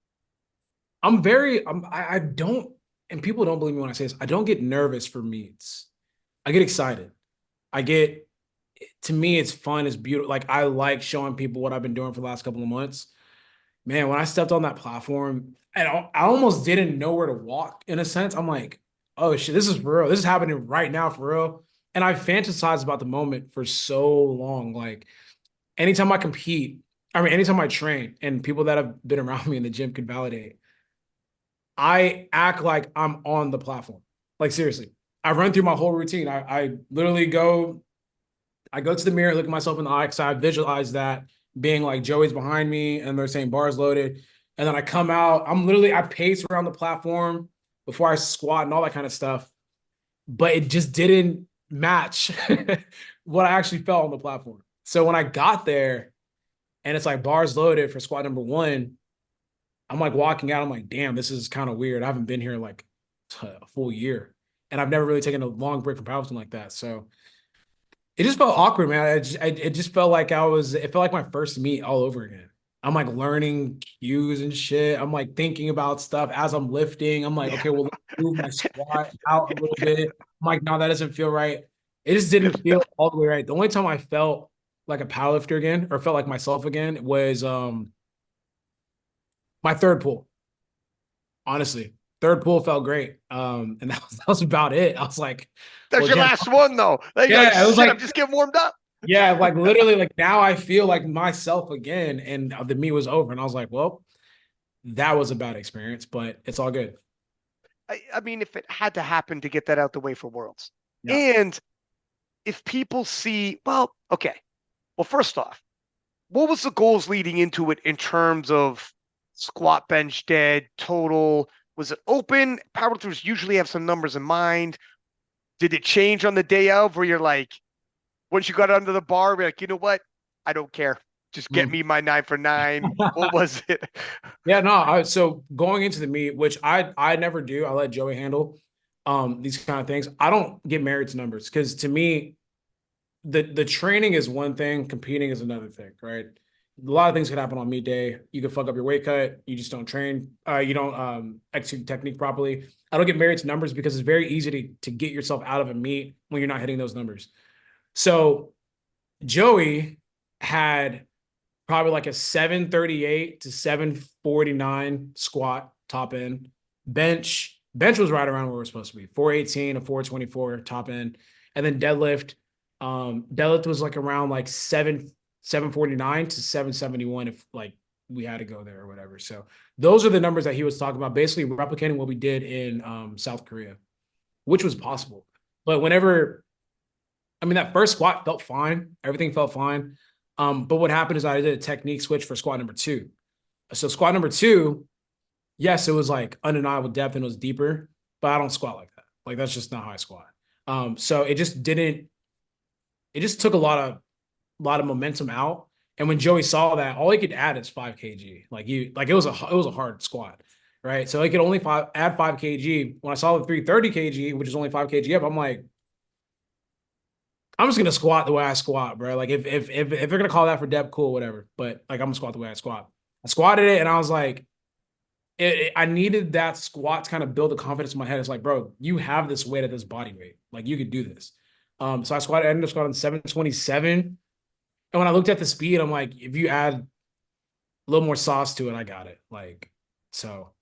very I don't, and people don't believe me when I say this, I don't get nervous for meets. I get excited. I get To me, it's fun, it's beautiful. Like I like showing people what I've been doing for the last couple of months. Man, when I stepped on that platform, and I almost didn't know where to walk in a sense. I'm like, oh shit, this is for real. This is happening right now for real. And I fantasized about the moment for so long. Like anytime I compete, I mean, anytime I train, and people that have been around me in the gym can validate, I act like I'm on the platform. Like seriously, I run through my whole routine. I literally go to the mirror, look at myself in the eye, because I visualize that being like Joey's behind me and they're saying bars loaded. And then I come out, I pace around the platform before I squat and all that kind of stuff. But it just didn't match what I actually felt on the platform. So when I got there and it's like bars loaded for squat number one, I'm like walking out, I'm like, damn, this is kind of weird. I haven't been here like a full year. And I've never really taken a long break from powerlifting like that. So it just felt awkward, man. It just felt like it felt like my first meet all over again. I'm like learning cues and shit. I'm like thinking about stuff as I'm lifting. I'm like, Yeah. okay, well, let's move my squat out a little bit. I'm like, no, that doesn't feel right. It just didn't feel all the way right. The only time I felt like a powerlifter again, or felt like myself again, was my third pull. Honestly, third pull felt great. And that was about it. I was like, That's well, your damn, last one, though. Then you're like, yeah, it was shit, I'm like, just getting warmed up. yeah, like literally, like now I feel like myself again, and the meet was over, and I was like, well, that was a bad experience, but it's all good. I mean, if it had to happen to get that out the way for Worlds. Yeah. And if people see, well, okay. Well, first off, what was the goals leading into it in terms of squat, bench, dead, total? Was it open? Powerlifters usually have some numbers in mind. Did it change on the day of where you're like, once you got under the bar, you're like, you know what? I don't care. Just get Mm. me my 9 for 9. What was it? Yeah, no. So going into the meet, which I never do, I let Joey handle these kind of things. I don't get married to numbers because to me, the training is one thing, competing is another thing, right? A lot of things could happen on meet day. You could fuck up your weight cut. You just don't train. You don't execute technique properly. I don't get married to numbers because it's very easy to get yourself out of a meet when you're not hitting those numbers. So Joey had probably like a 738 to 749 squat top end. Bench was right around where we're supposed to be. 418 to 424 top end. And then deadlift was like around like 749 to 771 if like we had to go there or whatever. So those are the numbers that he was talking about, basically replicating what we did in South Korea, which was possible. But I mean, that first squat felt fine. Everything felt fine. But what happened is I did a technique switch for squat number two. So squat number two, yes, it was like undeniable depth and it was deeper, but I don't squat like that. Like that's just not how I squat. So it just took a lot of momentum out. And when Joey saw that, all he could add is 5 kg. Like it was a hard squat, right? So he could only add 5 kg. When I saw the 330 kg, which is only 5 kg up, I'm like, I'm just gonna squat the way I squat, bro. Like if they're gonna call that for depth, cool, whatever. But like I'm gonna squat the way I squat. I squatted it, and I was like, I needed that squat to kind of build the confidence in my head. It's like, bro, you have this weight at this body weight. Like you could do this. So I ended up squatting 727. And when I looked at the speed, I'm like, if you add a little more sauce to it, I got it. Like, so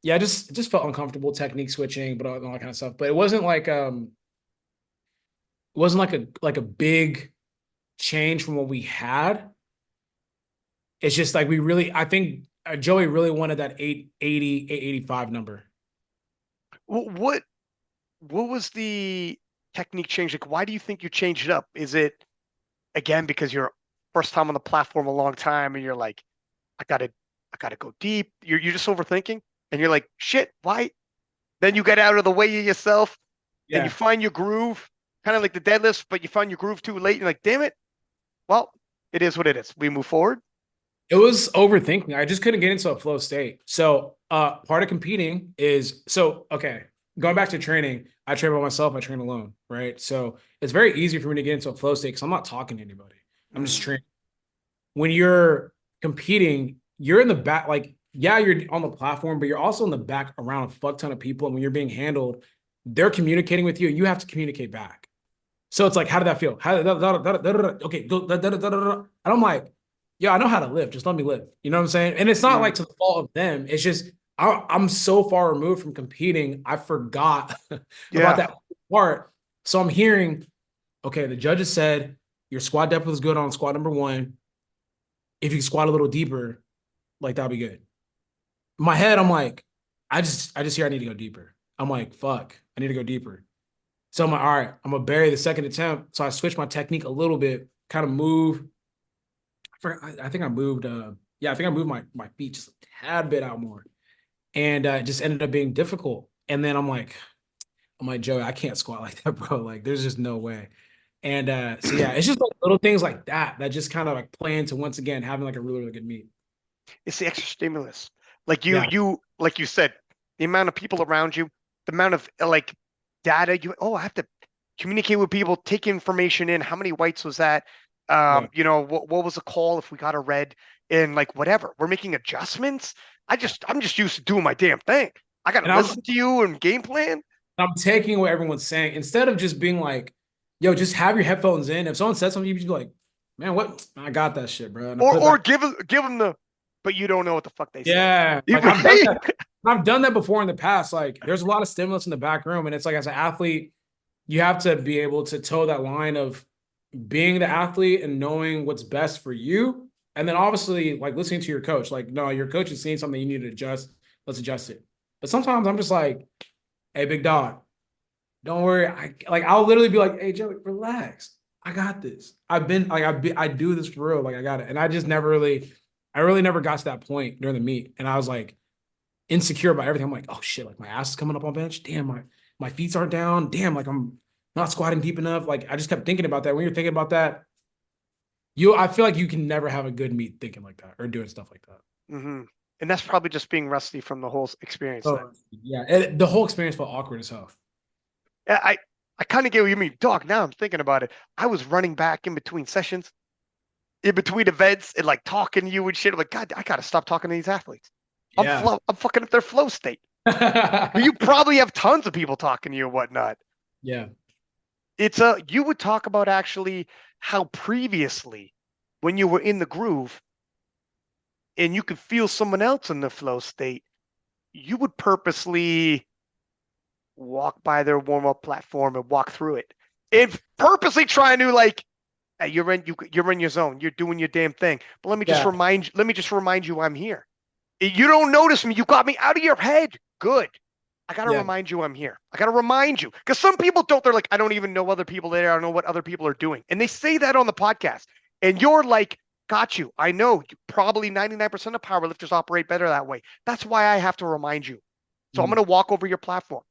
yeah, it just felt uncomfortable, technique switching, but all that kind of stuff. But it wasn't like a big change from what we had. It's just like I think Joey really wanted that 880, 885 number. What what was the technique change? Like, why do you think you changed it up? Is it again because you're first time on the platform a long time and you're like, I gotta go deep. You're just overthinking and you're like, shit, why? Then you get out of the way of yourself and you Yeah. find your groove, kind of like the deadlifts, but you find your groove too late. You're like, damn it. Well, it is what it is. We move forward. It was overthinking. I just couldn't get into a flow state. So part of competing is okay. going back to training, I train by myself, I train alone, right? So it's very easy for me to get into a flow state because I'm not talking to anybody. I'm just Mm. training. When you're competing, you're in the back, like, yeah, you're on the platform, but you're also in the back around a fuck ton of people. And when you're being handled, they're communicating with you, and you have to communicate back. So it's like, how did that feel? Okay, go. And I'm like, yeah, I know how to live. Just let me live. You know what I'm saying? And it's not Mm. like to the fault of them. It's just I'm so far removed from competing, I forgot about Yeah. that part. So I'm hearing, okay, the judges said your squat depth was good on squat number one. If you squat a little deeper, like that'll be good. In my head, I'm like, I just hear I need to go deeper. I'm like, fuck, I need to go deeper. So I'm like, all right, I'm gonna bury the second attempt. So I switched my technique a little bit, kind of move. I think I moved. Yeah, I think I moved my feet just a tad bit out more, and it just ended up being difficult. And then I'm like, Joey, I can't squat like that, bro. Like, there's just no way. And so yeah, it's just like little things like that that just kind of like play into once again having like a really really good meet. It's the extra stimulus. Like Yeah, like you said, the amount of people around you, the amount of like data I have to communicate with people, take information in. How many whites was that? yeah. What was the call if we got a red and like whatever. We're making adjustments. I'm just used to doing my damn thing. I gotta And I'm listen to you and game plan. I'm taking what everyone's saying instead of just being like, yo, just have your headphones in. If someone says something, you just be like, man, what? I got that shit, bro. And I put it Or back. give them the but you don't know what the fuck they said. Yeah, like I've done Right? that. I've done that before in the past. Like, there's a lot of stimulus in the back room, and it's like as an athlete, you have to be able to toe that line of being the athlete and knowing what's best for you, and then obviously like listening to your coach. Like, no, your coach is seeing something you need to adjust. Let's adjust it. But sometimes I'm just like, hey, big dog, don't worry. I'll literally be like, hey, Joey, relax. I got this. I've been like I do this for real. Like I got it. And I really never got to that point during the meet. And I was like insecure about everything. I'm like, oh shit, like my ass is coming up on bench. Damn, my feet are down. Damn, like I'm not squatting deep enough. Like I just kept thinking about that. When you're thinking about that, I feel like you can never have a good meet thinking like that or doing stuff like that. Hmm. And that's probably just being rusty from the whole experience then. Oh yeah. And the whole experience felt awkward as hell. Yeah, I kind of get what you mean, dog. Now I'm thinking about it. I was running back in between sessions, in between events, and like talking to you and shit. I'm like, God, I gotta stop talking to these athletes. Yeah. I'm fucking up their flow state. You probably have tons of people talking to you and whatnot. Yeah. You would talk about actually how previously, when you were in the groove and you could feel someone else in the flow state, you would purposely walk by their warm up platform and walk through it, and purposely trying to like, hey, you're in your zone, you're doing your damn thing. But Yeah. let me just remind you, I'm here. You don't notice me. You got me out of your head. Good. I gotta Yeah. remind you I'm here. I gotta remind you because some people don't. They're like, I don't even know other people there. I don't know what other people are doing, and they say that on the podcast. And you're like, got you. I know. Probably 99% of powerlifters operate better that way. That's why I have to remind you. So I'm Mhm. gonna walk over your platform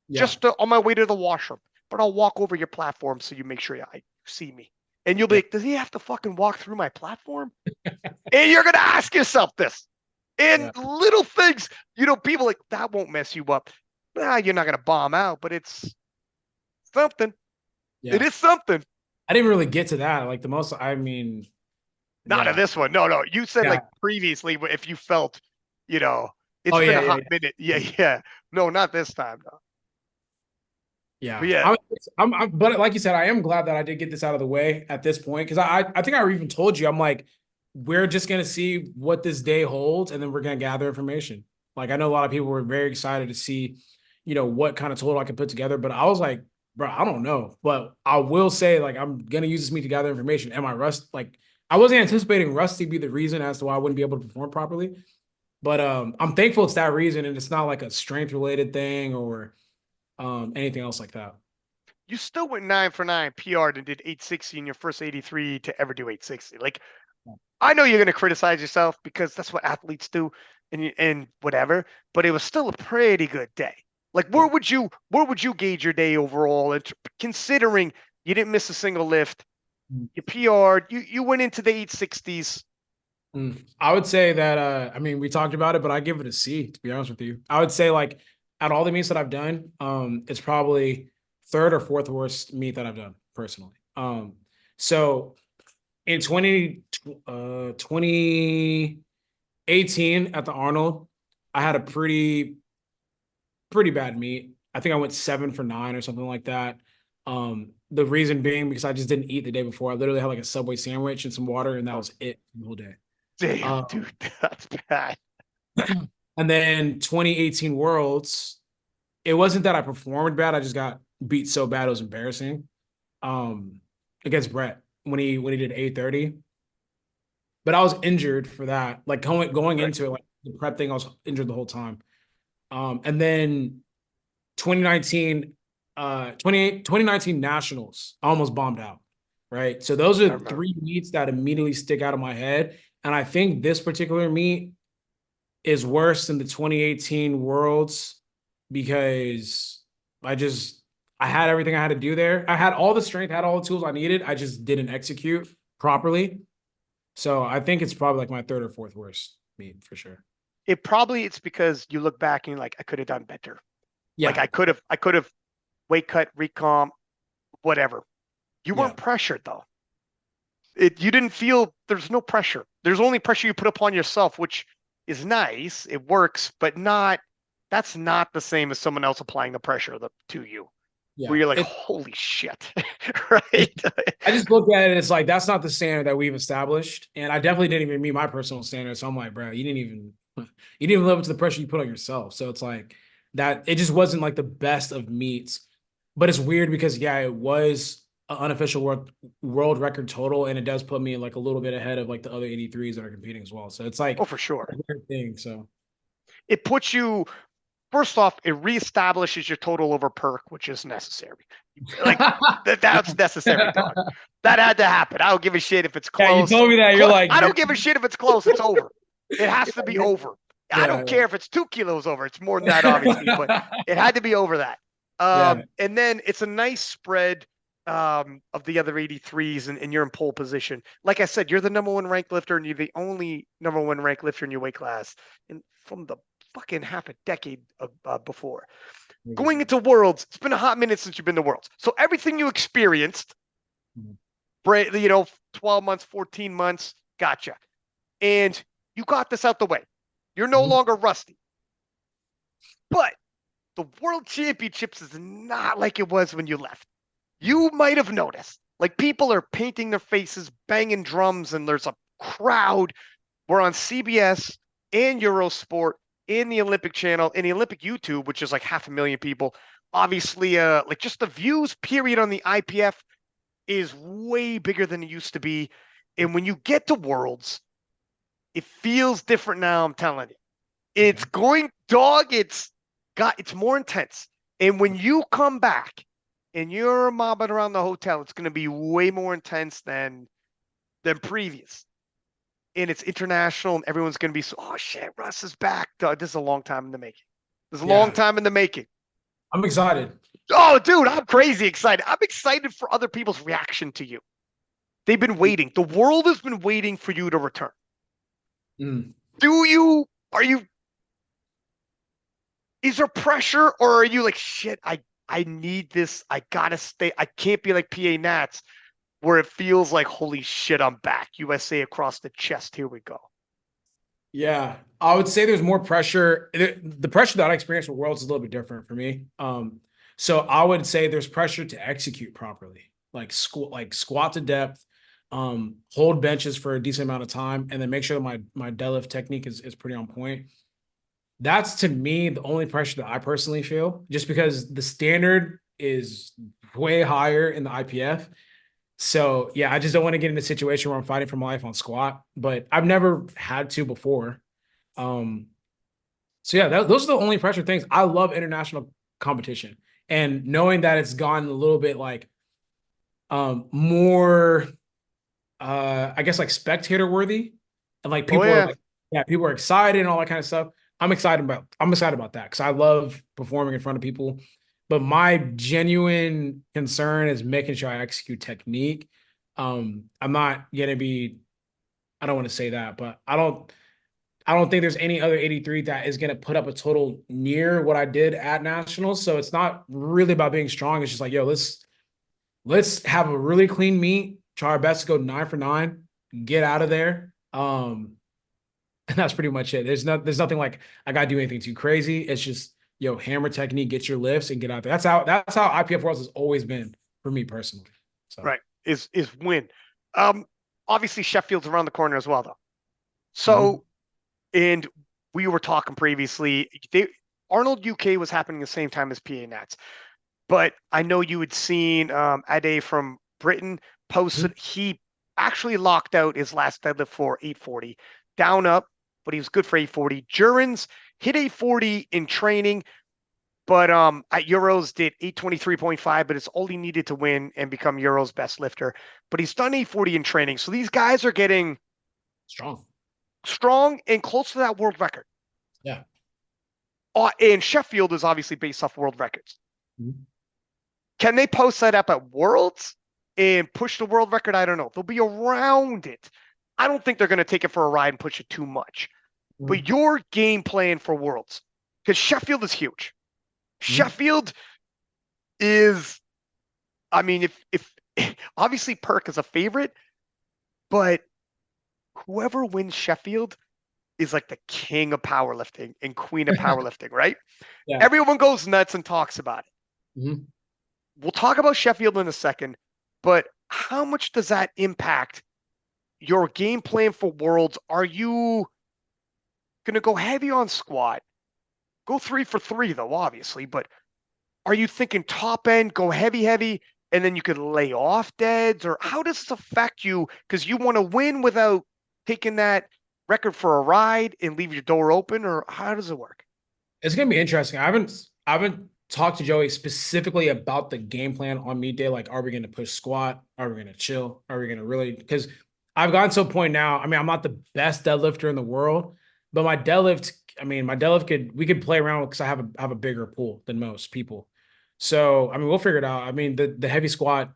Yeah. just on my way to the washroom. But I'll walk over your platform so you make sure you see me. And you'll be Yeah. like, does he have to fucking walk through my platform? And you're gonna ask yourself this. And Yeah. little things, people like that won't mess you up. Nah, you're not gonna bomb out, but it's something. It Yeah. is something. I didn't really get to that. Like the most, I mean, Not in yeah. this one. No, no. You said Yeah. like previously if you felt, you know, Oh, it's been yeah. a Yeah. hot minute. Yeah, yeah. No, not this time. No. But Yeah. yeah. But like you said, I am glad that I did get this out of the way at this point because I think I even told you, I'm like, we're just going to see what this day holds and then we're going to gather information. Like, I know a lot of people were very excited to see, what kind of total I can put together, but I was like, bro, I don't know. But I will say, like, I'm going to use this meet to gather information. Am I like, I wasn't anticipating Russ to be the reason as to why I wouldn't be able to perform properly. But I'm thankful it's that reason and it's not like a strength related thing or anything else like that. You still went 9 for 9, PR'd, and did 860 in your first 83 to ever do 860. Like, I know you're going to criticize yourself because that's what athletes do and whatever, but it was still a pretty good day. Like, Yeah. where would you gauge your day overall? And considering you didn't miss a single lift, you PR'd, you went into the 860s. I would say that I mean we talked about it, but I give it a C to be honest with you. I would say like out of all the meets that I've done, it's probably third or fourth worst meet that I've done personally. So in 2018 at the Arnold, I had a pretty bad meet. I think I went 7 for 9 or something like that. The reason being because I just didn't eat the day before. I literally had like a Subway sandwich and some water, and that Oh, was it the whole day. damn, Um, dude, that's bad. and then 2018 Worlds, it wasn't that I performed bad. I just got beat so bad it was embarrassing. Um, Against Brett when he did 830. But I was injured for that. Like going Right. into it, like the prep thing, I was injured the whole time. And then 2019, 2019 Nationals, I almost bombed out. Right. So those I are remember. three meets that immediately stick out of my head. And I think this particular meet is worse than the 2018 Worlds because I just I had everything I had to do there. I had all the strength, had all the tools I needed. I just didn't execute properly. So I think it's probably like my third or fourth worst meet for sure. It's because you look back and you're like, I could have done better. Like Yeah, I could have weight cut, recomp, whatever. You yeah, weren't pressured though. You didn't feel there's no pressure. There's only pressure you put upon yourself, which is nice. It works, but not that's not the same as someone else applying the pressure to you, where yeah. you're like, It holy shit. Right? I just look at it, it's like that's not the standard that we've established. And I definitely didn't even meet my personal standard. So I'm like, bro, you didn't even live up to the pressure you put on yourself. So it's like that it just wasn't like the best of meets. But it's weird because yeah, it was an unofficial world record total, and it does put me like a little bit ahead of like the other 83s that are competing as well. So it's Oh, like for sure. a weird thing. So It puts you first off, it reestablishes your total over perk, which is necessary. Like that's necessary, dog. That had to happen. I don't give a shit if it's yeah, you close. told me that. You're like, I don't give a shit if it's close. It's over. It has to be yeah, over. I don't yeah, care if it's 2 kilos over. It's more than that, obviously, but yeah. it had to be over that. Yeah. And then it's a nice spread of the other 83s, and you're in pole position. Like I said, you're the number one ranked lifter, and you're the only number one ranked lifter in your weight class, and from the fucking half a decade before. Going into Worlds, it's been a hot minute since you've been to Worlds. So everything you experienced, 12 months, 14 months, gotcha. And you got this out the way. You're no Mhm. longer rusty. But the World Championships is not like it was when you left. You might have noticed, like people are painting their faces, banging drums, and there's a crowd. We're on CBS and Eurosport and the Olympic Channel and the Olympic YouTube, which is like 500,000 people. Obviously, like just the views period on the IPF is way bigger than it used to be. And when you get to Worlds, it feels different now. I'm telling you, it's Okay. going dog. It's more intense. And when you come back and you're mobbing around the hotel, it's going to be way more intense than previous. And it's international, and everyone's going to be so, oh shit, Russ is back. Dog, this is a long time in the making. This is a long Yeah. time in the making. I'm excited. Oh, dude, I'm crazy excited. I'm excited for other people's reaction to you. They've been waiting. The world has been waiting for you to return. Mm. Are you, is there pressure or are you like, shit, I need this. I gotta stay. I can't be like PA Nats where it feels like, holy shit, I'm back. USA across the chest. Here we go. Yeah. I would say there's more pressure. The pressure that I experienced with Worlds is a little bit different for me. So I would say there's pressure to execute properly, like squat to depth, hold benches for a decent amount of time, and then make sure that my deadlift technique is pretty on point. That's to me the only pressure that I personally feel, just because the standard is way higher in the IPF. So yeah, I just don't want to get in a situation where I'm fighting for my life on squat, but I've never had to before. Um, so yeah, those are the only pressure things. I love international competition, and knowing that it's gone a little bit like more I guess like spectator worthy, and like Oh people are yeah. like, yeah, people are excited and all that kind of stuff. I'm excited about that because I love performing in front of people. But my genuine concern is making sure I execute technique. I'm not gonna be, I don't want to say that, but I don't think there's any other 83 that is going to put up a total near what I did at nationals. So it's not really about being strong. It's just like, yo, let's have a really clean meet, try our best to go 9 for 9, get out of there. And that's pretty much it. There's nothing like I gotta do anything too crazy. It's just, yo, hammer technique, get your lifts and get out there. That's how IPF Worlds has always been for me personally. So Right. Is win. Obviously Sheffield's around the corner as well, though. mhm. So, and we were talking previously, Arnold UK was happening the same time as PA Nats. But I know you had seen Ade from Britain Mhm. posted he actually locked out his last deadlift for 840, down up, but he was good for 840. Jurens hit 840 in training, but at Euros did 823.5, but it's all he needed to win and become Euros best lifter. But he's done 840 in training. So these guys are getting Strong. strong and close to that world record. Yeah. And Sheffield is obviously based off world records. Mhm. Can they post that up at Worlds and push the world record? I don't know. They'll be around it. I don't think they're going to take it for a ride and push it too much. But Mhm. your game plan for Worlds, because Sheffield is huge. Mhm. Sheffield is, I mean, if obviously Perk is a favorite, but whoever wins Sheffield is like the king of powerlifting and queen of powerlifting, right? Yeah. Everyone goes nuts and talks about it. Mhm. We'll talk about Sheffield in a second, but how much does that impact your game plan for Worlds? Are you going to go heavy on squat? Go 3 for 3, though, obviously, but are you thinking top end, go heavy, heavy, and then you could lay off deads? Or how does this affect you? Because you want to win without taking that record for a ride and leave your door open, or how does it work? It's gonna be interesting. I haven't talked to Joey specifically about the game plan on meet day. Like, are we gonna push squat? Are we gonna chill? Are we gonna really? Because I've gotten to a point now. I mean, I'm not the best deadlifter in the world, but my deadlift. I mean, my deadlift we could play around because I have a bigger pool than most people. So I mean, we'll figure it out. I mean, the heavy squat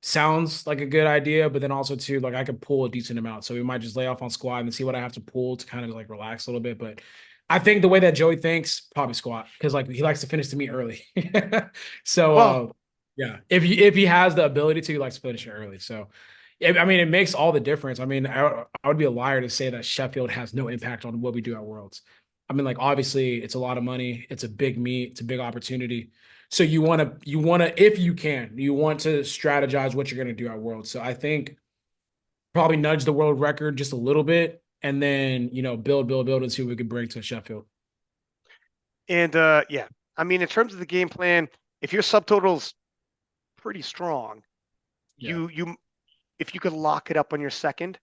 sounds like a good idea, but then also too, like I could pull a decent amount. So we might just lay off on squat and see what I have to pull to kind of like relax a little bit. But I think the way that Joey thinks, probably squat, because like he likes to finish the meet early. So Well, yeah, if he has the ability to, he likes to finish it early. So I mean, it makes all the difference. I mean, I would be a liar to say that Sheffield has no impact on what we do at Worlds. I mean, like obviously it's a lot of money, it's a big meet, it's a big opportunity. So you want to, if you can, you want to strategize what you're going to do at Worlds. So I think probably nudge the world record just a little bit, and then build, and see what we could bring to Sheffield. and yeah, I mean, in terms of the game plan, if your subtotal's pretty strong, Yeah, you if you could lock it up on your second,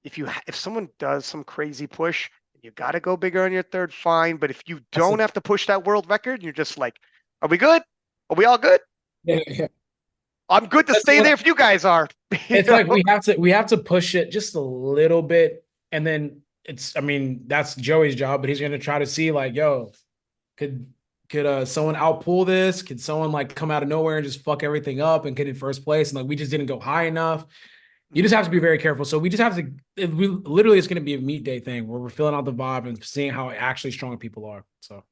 if someone does some crazy push, you got to go bigger on your third, fine. But if you that's don't have to push that world record, you're just like, are we good? Are we all good? yeah. I'm good to That's stay what there if you guys are. You it's know? like. We have to push it just a little bit, and then I mean, that's Joey's job, but he's going to try to see like, yo, could someone outpull this? Could someone like come out of nowhere and just fuck everything up and get in first place? And like we just didn't go high enough. You just have to be very careful. So we just have to. We literally, it's going to be a meet day thing where we're filling out the vibe and seeing how actually strong people are. So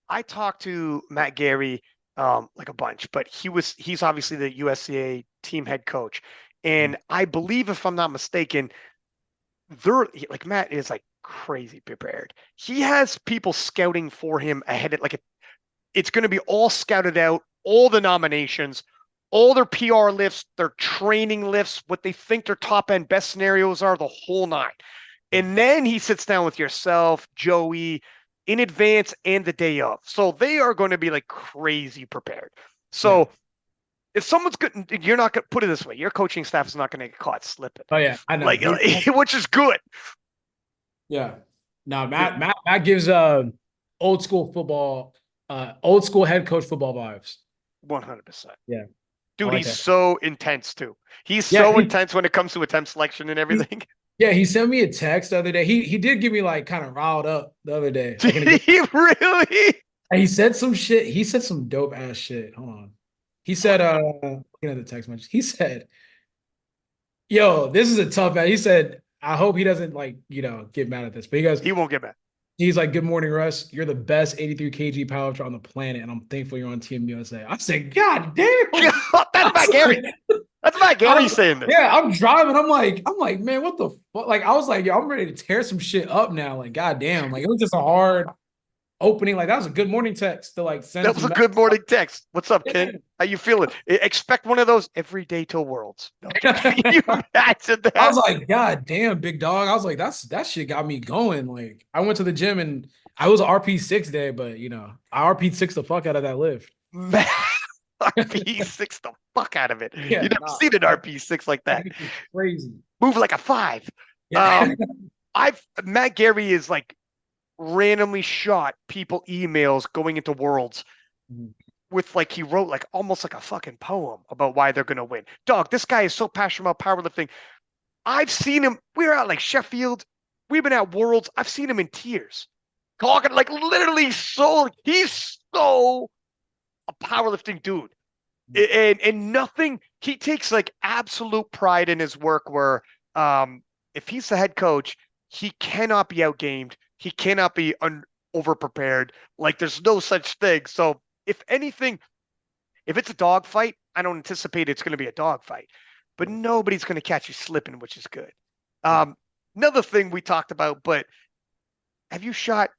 I talked to Matt Gary like a bunch, but he's obviously the USCA team head coach, and I believe, if I'm not mistaken, they're like Matt is like crazy prepared. He has people scouting for him ahead of it's going to be all scouted out, all the nominations, all their PR lifts, their training lifts, what they think their top end best scenarios are, the whole nine. And then he sits down with yourself, Joey, in advance and the day of. So they are going to be like crazy prepared. yeah. So if someone's good, you're not going to put it this way. Your coaching staff is not going to get caught slipping, Oh yeah, I know. like, which is good. Yeah. No, Matt gives old school football, old school head coach football vibes. 100%. Yeah, I Dude, like he's that. so intense too. He's Yeah, so intense when it comes to attempt selection and he everything. yeah, he sent me a text the other day. He did get me like kind of riled up the other day, like in a Did good. he really? And he said some shit. He said some dope ass shit. Hold on. He said, What? looking at the text message, he said, yo, this is a tough man. He said, I hope he doesn't like, get mad at this. But He won't get mad. he's like, "Good morning, Russ. You're the best 83 kg powerlifter on the planet, and I'm thankful you're on Team USA." I said, "God damn." That's Matt Gary. That's Matt Gary saying this. Yeah, I'm driving. I'm like, man, what the fuck? Like, I was like, yo, I'm ready to tear some shit up now. Like, goddamn. Like, it was just a hard opening. Like, that was a good morning text to like send That was some a good morning text. What's up, yeah. King? How you feeling? Expect one of those every day till Worlds. No, can you imagine that? I was like, God damn, big dog. I was like, that shit got me going. Like, I went to the gym and I was RP6 day, but I RP6 the fuck out of that lift. Man, RP6 the fuck out of it. Yeah, You never seen an RP6 like that. Crazy. Move like a 5. Yeah. Matt Gary is like randomly shot people emails going into Worlds with like he wrote like almost like a fucking poem about why they're gonna win. Dog, this guy is so passionate about powerlifting. I've seen him. We're at like Sheffield. We've been at Worlds. I've seen him in tears, talking like literally so. He's so a powerlifting dude, and nothing. He takes like absolute pride in his work. Where if he's the head coach, he cannot be outgamed. He cannot be overprepared. Like there's no such thing. So if anything, if it's a dog fight, I don't anticipate it's going to be a dog fight. But nobody's going to catch you slipping, which is good. Another thing we talked about, but have you shot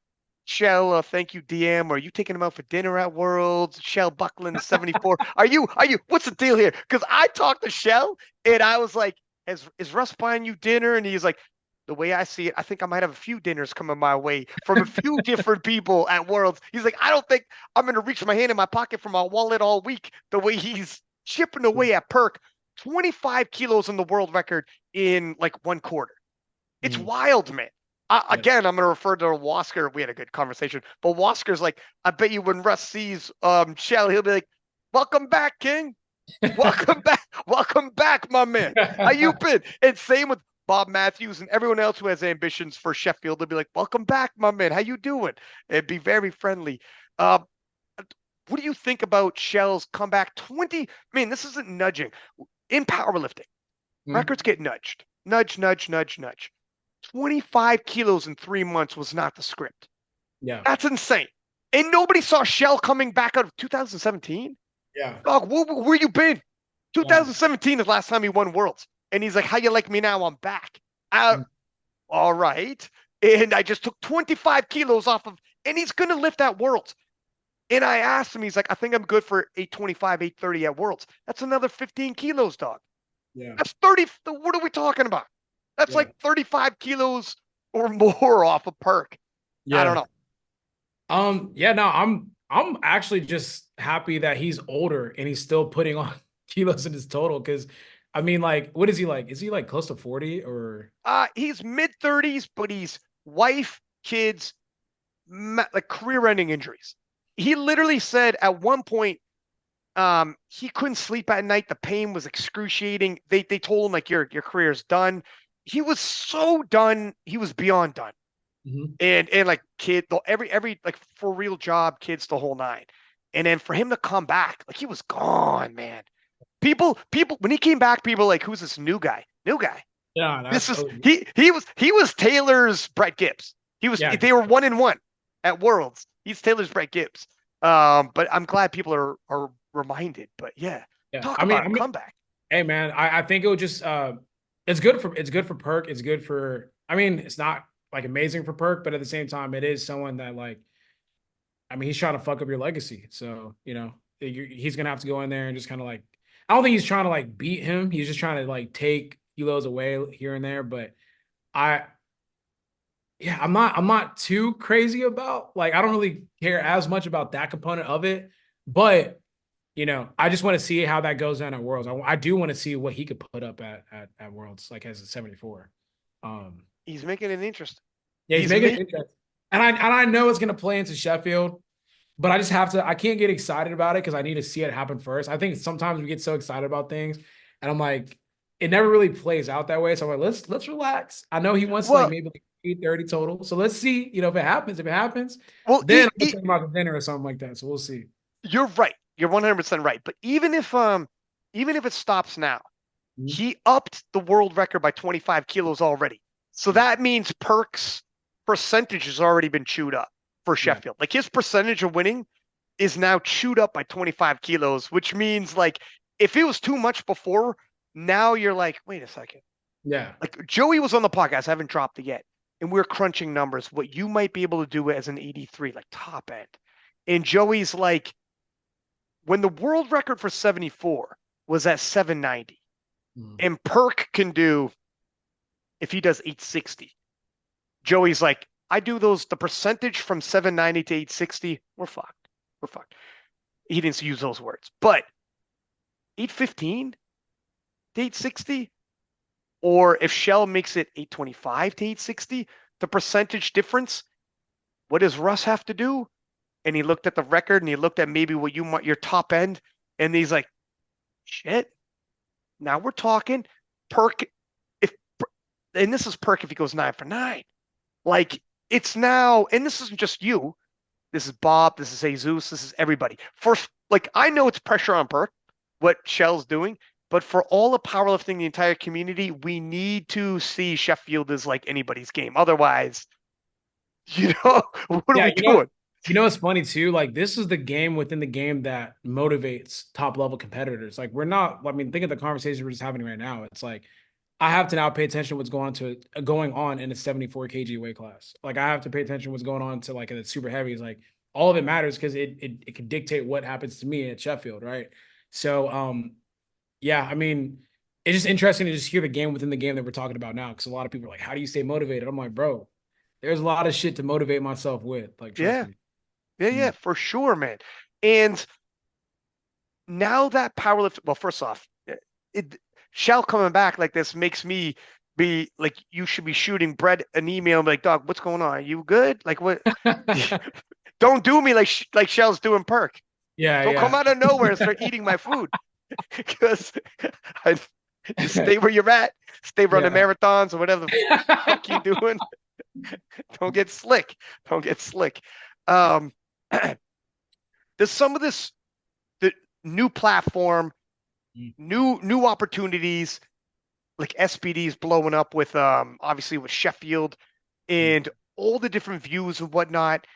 Shell thank you DM, or are you taking him out for dinner at Worlds? Shell Buckland 74. Are you, what's the deal here? Because I talked to Shell and I was like, is Russ buying you dinner? And he's like, the way I see it, I think I might have a few dinners coming my way from a few different people at Worlds. He's like, I don't think I'm going to reach my hand in my pocket for my wallet all week the way he's chipping away at Perk. 25 kilos on the world record in like 1 quarter. It's wild, man. Again, I'm going to refer to Wasker. We had a good conversation, but Wasker's like, I bet you when Russ sees Shell, he'll be like, welcome back, King. Welcome back, my man. How you been? And same with Bob Matthews and everyone else who has ambitions for Sheffield. They'll be like, welcome back, my man. How you doing? And be very friendly. What do you think about Shell's comeback? Man, this isn't nudging. In powerlifting, records get nudged. Nudge. 25 kilos in 3 months was not the script. Yeah. That's insane. And nobody saw Shell coming back out of 2017. Yeah. Dog, where you been? 2017 is the last time he won Worlds. And he's like, how you like me now? I'm back. All right. And I just took 25 kilos off of, and he's going to lift at Worlds. And I asked him, he's like, I think I'm good for 825, 830 at Worlds. That's another 15 kilos, dog. Yeah. That's 30. What are we talking about? That's like 35 kilos or more off of Perk. Yeah. I don't know. Yeah, no, I'm actually just happy that he's older and he's still putting on kilos in his total. Cause I mean, like, what is he like? Is he like close to 40 or? He's mid-30s, but he's wife, kids, like career-ending injuries. He literally said at one point, he couldn't sleep at night. The pain was excruciating. They told him like your career's done. He was so done. He was beyond done. And like kid, every like for real job, kids, the whole 9. And then for him to come back, like he was gone, man. People when he came back, people were like, who's this new guy? Yeah, this is he was Taylor's Brett Gibbs. They were 1-1 at Worlds. He's Taylor's Brett Gibbs. But I'm glad people are reminded. But talk about a comeback. Hey man, I think it would just it's good for Perk. It's good for, I mean, it's not like amazing for Perk, but at the same time, it is someone that like, I mean, he's trying to fuck up your legacy. So, he's going to have to go in there and just kind of like, I don't think he's trying to like beat him. He's just trying to like take kilos away here and there. But I'm not too crazy about, like, I don't really care as much about that component of it, but I just want to see how that goes down at Worlds. I do want to see what he could put up at Worlds, like as a 74. He's making it interesting. Yeah, he's making it interesting. And I know it's going to play into Sheffield, but I just I can't get excited about it because I need to see it happen first. I think sometimes we get so excited about things and I'm like, it never really plays out that way. So I'm like, let's relax. I know he wants like maybe like 830 total. So let's see, if it happens, then I'm talking about the dinner or something like that. So we'll see. You're right. You're 100% right. But even if it stops now, he upped the world record by 25 kilos already. So that means Perk's percentage has already been chewed up for Yeah. Sheffield. Like his percentage of winning is now chewed up by 25 kilos, which means like if it was too much before, now you're like, wait a second. Yeah. Like Joey was on the podcast, I haven't dropped it yet, and we're crunching numbers, what you might be able to do as an 83, like top end. And Joey's like, when the world record for 74 was at 790, Mm. and Perk can do, if he does 860, Joey's like, I do those, the percentage from 790 to 860, we're fucked. We're fucked. He didn't use those words, but 815 to 860, or if Shell makes it 825 to 860, the percentage difference, what does Russ have to do? And he looked at the record and he looked at maybe what you want your top end, and he's like, shit, now we're talking. Perk, if and this is Perk if he goes 9 for 9. Like it's now, and this isn't just you. This is Bob. This is Jesus. This is everybody. First, like I know it's pressure on Perk, what Shell's doing, but for all of powerlifting, the entire community, we need to see Sheffield as like anybody's game. Otherwise, what are Yeah, we doing? it's funny too. Like this is the game within the game that motivates top level competitors. Like we're not. I mean, think of the conversation we're just having right now. It's like I have to now pay attention to what's going on in a 74 kg weight class. Like I have to pay attention to what's going on to like in the super heavies. Like all of it matters because it can dictate what happens to me at Sheffield, right? So yeah, I mean, it's just interesting to just hear the game within the game that we're talking about now. Because a lot of people are like, how do you stay motivated? I'm like, bro, there's a lot of shit to motivate myself with. Like, trust Yeah, me. yeah, Mm. for sure, man. And now that powerlift, well, first off, it Shell coming back like this makes me be like, you should be shooting Brett an email and be like, dog, what's going on? Are you good? Like, what? Don't do me like Shell's doing Perk. Yeah, Don't come yeah. out of nowhere and start eating my food because I just stay where you're at, stay running Yeah. marathons or whatever the fuck you doing. Don't get slick. Don't get slick. Um, there's some of this the new platform, Mm. new opportunities, like SPD's blowing up with obviously with Sheffield Mm. and all the different views and whatnot.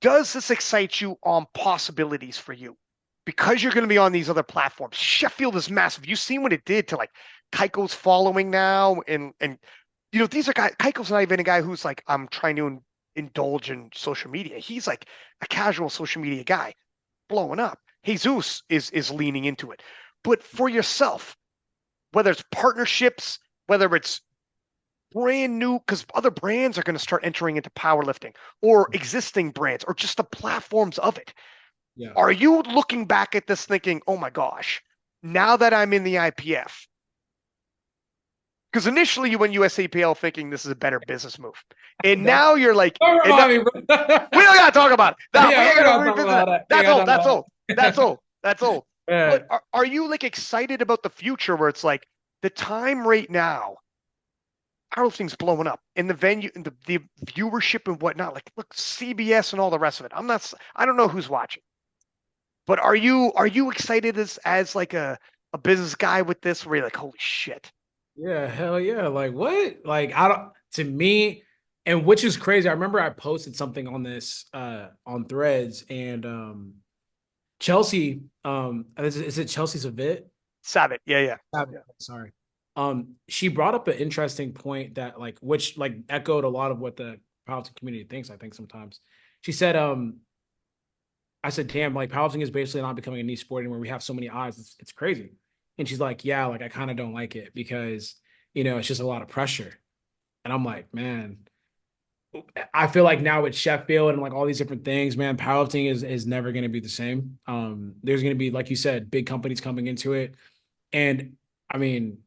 Does this excite you on possibilities for you? Because you're going to be on these other platforms. Sheffield is massive. You've seen what it did to like Keiko's following now, and these are guys. Keiko's not even a guy who's like, I'm trying to indulge in social media. He's like a casual social media guy, blowing up. Jesus is leaning into it. But for yourself, whether it's partnerships, whether it's brand new, because other brands are going to start entering into powerlifting, or existing brands, or just the platforms of it. Yeah. Are you looking back at this thinking, oh my gosh, now that I'm in the IPF? Because initially you went USAPL thinking this is a better business move. And Don't, now you're like, don't and now, remind me, bro. we don't got to talk about it. No, we Yeah, ain't we're going not to talking revisit that. about that. We That's got old. talking That's about old. That's old. That's old. that. But are you like excited about the future where it's like the time right now, powerlifting's blowing up in the venue and the viewership and whatnot? Like, look, CBS and all the rest of it. I don't know who's watching. But are you excited as like a business guy with this where you're like, holy shit? Yeah, hell yeah. Like what? Like I don't to me, and which is crazy. I remember I posted something on this on threads and Chelsea, is it Chelsea Savit? Savage. Yeah, yeah. Savit, sorry. She brought up an interesting point that like which like echoed a lot of what the powerlifting community thinks, I think sometimes. She said, I said, damn, like powerlifting is basically not becoming a niche sport anymore. We have so many eyes. It's crazy. And she's like, yeah, like I kind of don't like it because, it's just a lot of pressure. And I'm like, man, I feel like now with Sheffield and like all these different things, man, powerlifting is never going to be the same. There's going to be, like you said, big companies coming into it. And I mean,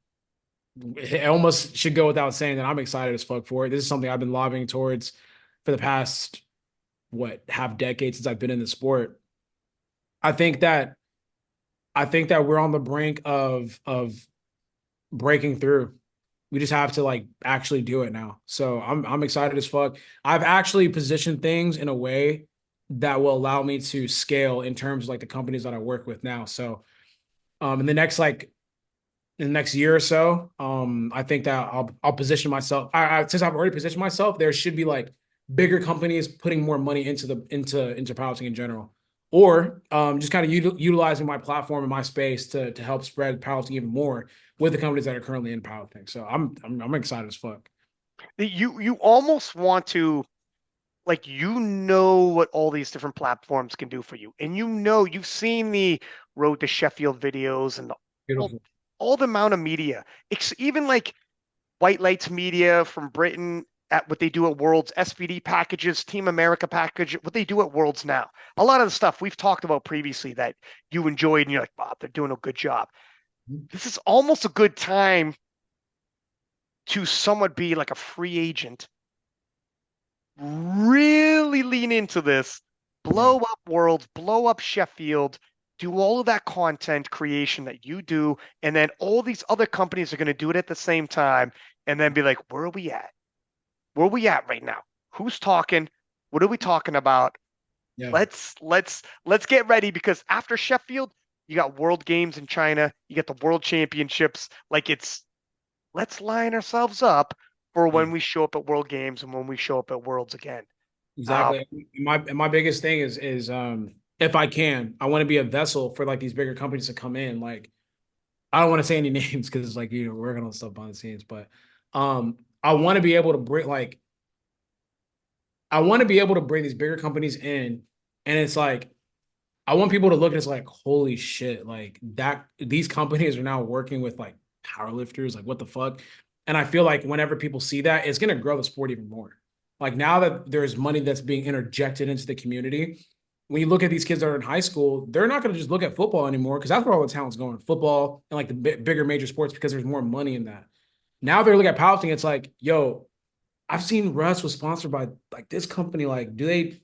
it almost should go without saying that I'm excited as fuck for it. This is something I've been lobbying towards for the past, half decade since I've been in the sport. I think that we're on the brink of breaking through. We just have to like actually do it now. So I'm excited as fuck. I've actually positioned things in a way that will allow me to scale in terms of like the companies that I work with now. So in the next like in the next year or so. I think that I'll position myself. Since I've already positioned myself, there should be like bigger companies putting more money into into powerlifting in general, or just kind of utilizing my platform and my space to help spread powerlifting even more with the companies that are currently in powerlifting. So I'm excited as fuck. You almost want to, like, what all these different platforms can do for you, and you've seen the Road to Sheffield videos and all, Beautiful. all the amount of media. It's even like White Lights Media from Britain at what they do at Worlds, SVD packages, Team America package, what they do at Worlds now. A lot of the stuff we've talked about previously that you enjoyed, and you're like, wow, they're doing a good job. This is almost a good time to somewhat be like a free agent, really lean into this, Yeah, blow up Worlds, blow up Sheffield, do all of that content creation that you do, and then all these other companies are going to do it at the same time, and then be like, where are we at? Where are we at right now? Who's talking? What are we talking about? yeah, Let's get ready, because after Sheffield, you got World Games in China, you get the World Championships. Like, let's line ourselves up for yeah. when we show up at World Games and when we show up at Worlds again. Um, Exactly. My biggest thing is if I can, I want to be a vessel for like these bigger companies to come in. Like I don't want to say any names because it's like we're working on stuff behind the scenes, but I want to be able to bring like I want to be able to bring these bigger companies in, and it's like I want people to look at it as like, holy shit, like that these companies are now working with like powerlifters, like what the fuck? And I feel like whenever people see that, it's gonna grow the sport even more. Like now that there's money that's being interjected into the community, when you look at these kids that are in high school, they're not gonna just look at football anymore because that's where all the talent's going, football and like the bigger major sports because there's more money in that. Now they're looking at powerlifting, it's like, yo, I've seen Russ was sponsored by like this company. Like, do they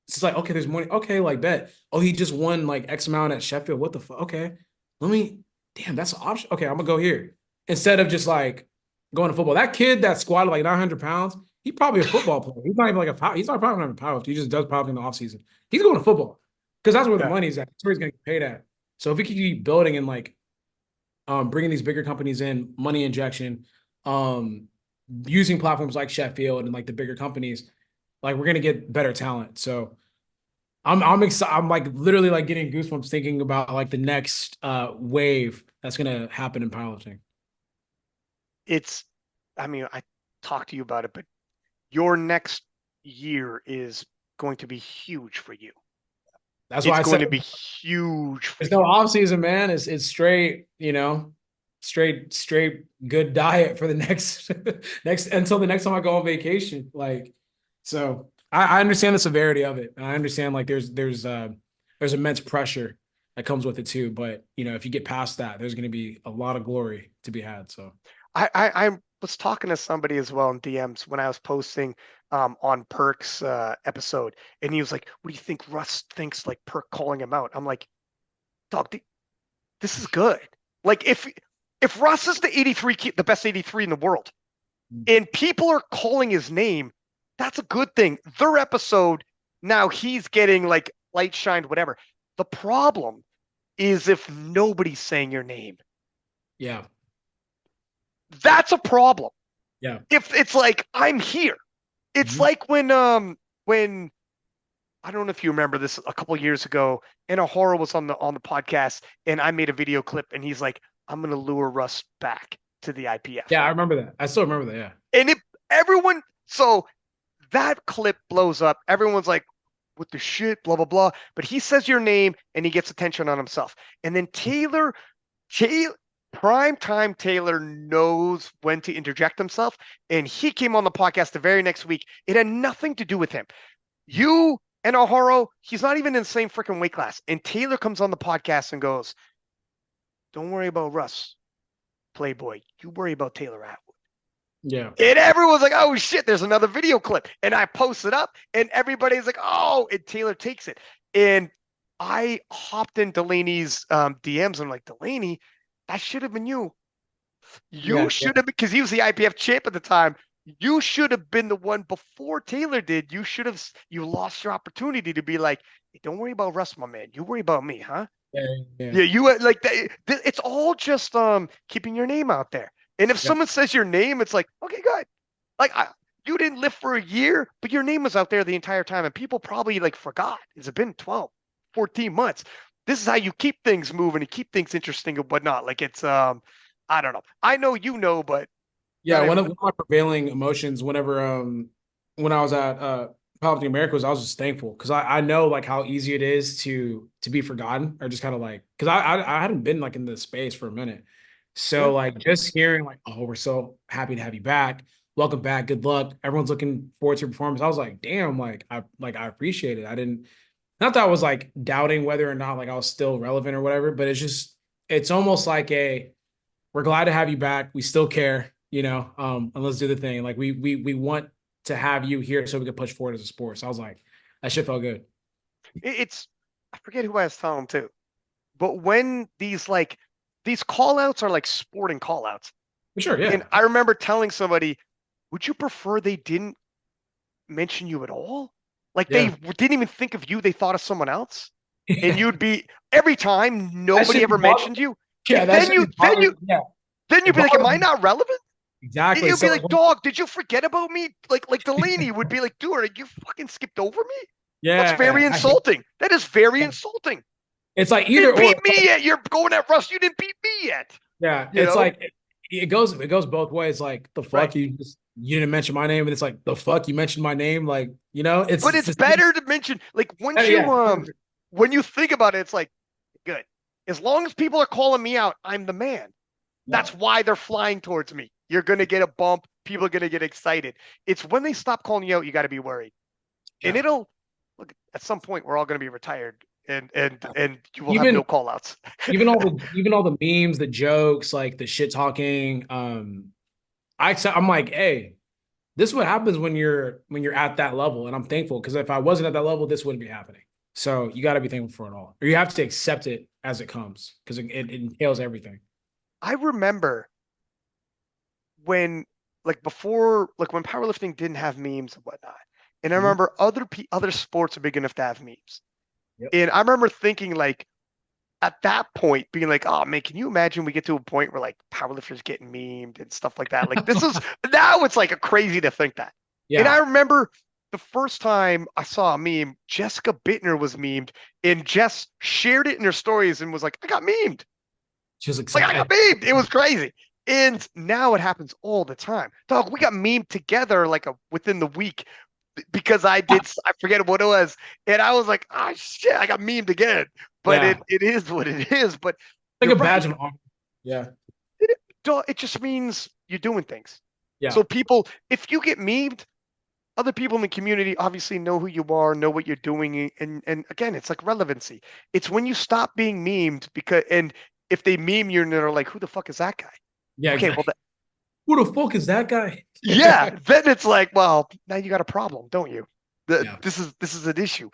it's like, okay, there's money. Okay, like bet. Oh, he just won like X amount at Sheffield. What the fuck? Okay. Let me, damn, that's an option. Okay, I'm gonna go here. Instead of just like going to football. That kid that squatted like 900 pounds, he's probably a football player. He's not even like a power, he's not probably not even power. He just does power in the offseason. He's going to football because that's where the yeah, money's at. That's where he's gonna get paid at. So if we could keep building and like bringing these bigger companies in, money injection, um, using platforms like Sheffield and like the bigger companies, like we're gonna get better talent. So I'm excited. I'm like literally like getting goosebumps thinking about like the next wave that's gonna happen in powerlifting. it's, I mean, I talked to you about it, but your next year is going to be huge for you. That's why It's I said going to be huge for there's no you. off season, man. It's straight, straight good diet for the next next until the next time I go on vacation. Like, so I understand the severity of it. And I understand like there's immense pressure that comes with it too. But if you get past that, there's gonna be a lot of glory to be had. So I was talking to somebody as well in DMs when I was posting on Perk's episode, and he was like, "What do you think Russ thinks, like Perk calling him out?" I'm like, "Dog, this is good. Like, if Russ is the 83, the best 83 in the world, and people are calling his name, that's a good thing. Their episode, now he's getting like light shined, whatever. The problem is if nobody's saying your name, yeah, that's a problem. yeah. If it's like I'm here, it's Mhm. like when I don't know if you remember this a couple years ago, and a horror was on the podcast, and I made a video clip, and he's like, "I'm gonna lure Russ back to the IPF," Yeah, I remember that. I still remember that. Yeah. and everyone, so that clip blows up. Everyone's like, "What the shit?" Blah blah blah. But he says your name, and he gets attention on himself. And then Taylor, prime time Taylor knows when to interject himself, and he came on the podcast the very next week. It had nothing to do with him. You and Ohoro, he's not even in the same freaking weight class. And Taylor comes on the podcast and goes, "Don't worry about Russ, Playboy. You worry about Taylor Atwood." Yeah. And everyone's like, "Oh shit, there's another video clip." And I post it up, and everybody's like, "Oh," and Taylor takes it. And I hopped in Delaney's DMs. I'm like, "Delaney, that should have been you. You Yeah. Yeah. should have, because he was the IPF champ at the time. You should have been the one before Taylor did. You lost your opportunity to be like, hey, don't worry about Russ, my man. You worry about me, huh?" Yeah, yeah, Yeah, like it's all just keeping your name out there. And if yeah. someone says your name, it's like, okay, good. Like you didn't live for a year, but your name was out there the entire time, and people probably like forgot. It's been 12, 14 months. This is how you keep things moving and keep things interesting and whatnot. Like it's I don't know. I know you know, but Yeah, not one everybody. of my prevailing emotions whenever when I was at Powerlifting America was I was just thankful because I know like how easy it is to be forgotten or just kind of like because I hadn't been like in this space for a minute. Yeah. So like just hearing like, oh, we're so happy to have you back. Welcome back. Good luck. Everyone's looking forward to your performance. I was like, damn, I appreciate it. I didn't not that I was like doubting whether or not like I was still relevant or whatever, but it's almost like a we're glad to have you back. We still care, and let's do the thing. Like we want to have you here so we can push forward as a sport. So I was like, that shit felt good. It's I forget who I was telling too, but when these call outs are like sporting call outs. For sure, And yeah. I remember telling somebody, would you prefer they didn't mention you at all? Like they Yeah. didn't even think of you, they thought of someone else. And you'd be every time That nobody should be ever bothering. mentioned you. Yeah, that Then should be you then bothering. you Yeah. then you'd It be like, am bothers I me. not relevant? Exactly. You'd be So like, dog, did you forget about me? Like Delaney would be like, dude, you fucking skipped over me? That's very yeah, insulting. That is very insulting. it's like You either didn't or. beat me yet. You're going at Russ. You didn't beat me yet. Yeah, You it's know? like it goes both ways. Like the Right. fuck you didn't mention my name, and it's like the fuck you mentioned my name. Like But it's it's the better to mention like once you yeah. when you think about it, it's like good. As long as people are calling me out, I'm the man. Yeah. That's why they're flying towards me. You're gonna get a bump. People are gonna get excited. It's when they stop calling you out, you got to be worried. And Yeah. it'll look at some point we're all gonna be retired, and you will have no Even call outs. even all the memes, the jokes, like the shit talking. I'm like, hey, this is what happens when you're at that level, and I'm thankful because if I wasn't at that level, this wouldn't be happening. So you got to be thankful for it all, or you have to accept it as it comes because it entails everything. I remember when before when powerlifting didn't have memes and whatnot. And I Mhm. remember other sports are big enough to have memes. Yep. And I remember thinking like at that point being like, oh man, can you imagine we get to a point where like powerlifters getting memed and stuff like that? Like this is now it's like a crazy to think that. And I Yeah. remember the first time I saw a meme, Jessica Bittner was memed and Jess shared it in her stories and was like, I got memed. She was Like I excited. got memed. It was crazy. And now it happens all the time. Dog, we got memed together like within the week because I forget what it was. And I was like, ah shit, I got memed again. But Yeah. it is what it is. But Like you're a badge right. of honor. Yeah. It just means you're doing things. Yeah. So people, if you get memed, other people in the community obviously know who you are, know what you're doing, and again, it's like relevancy. It's when you stop being memed because and if they meme you and they're like, who the fuck is that guy? Yeah. Okay, well, Exactly. Who the fuck is that guy? yeah, then it's like, well, now you got a problem, don't you? Yeah. This is an issue.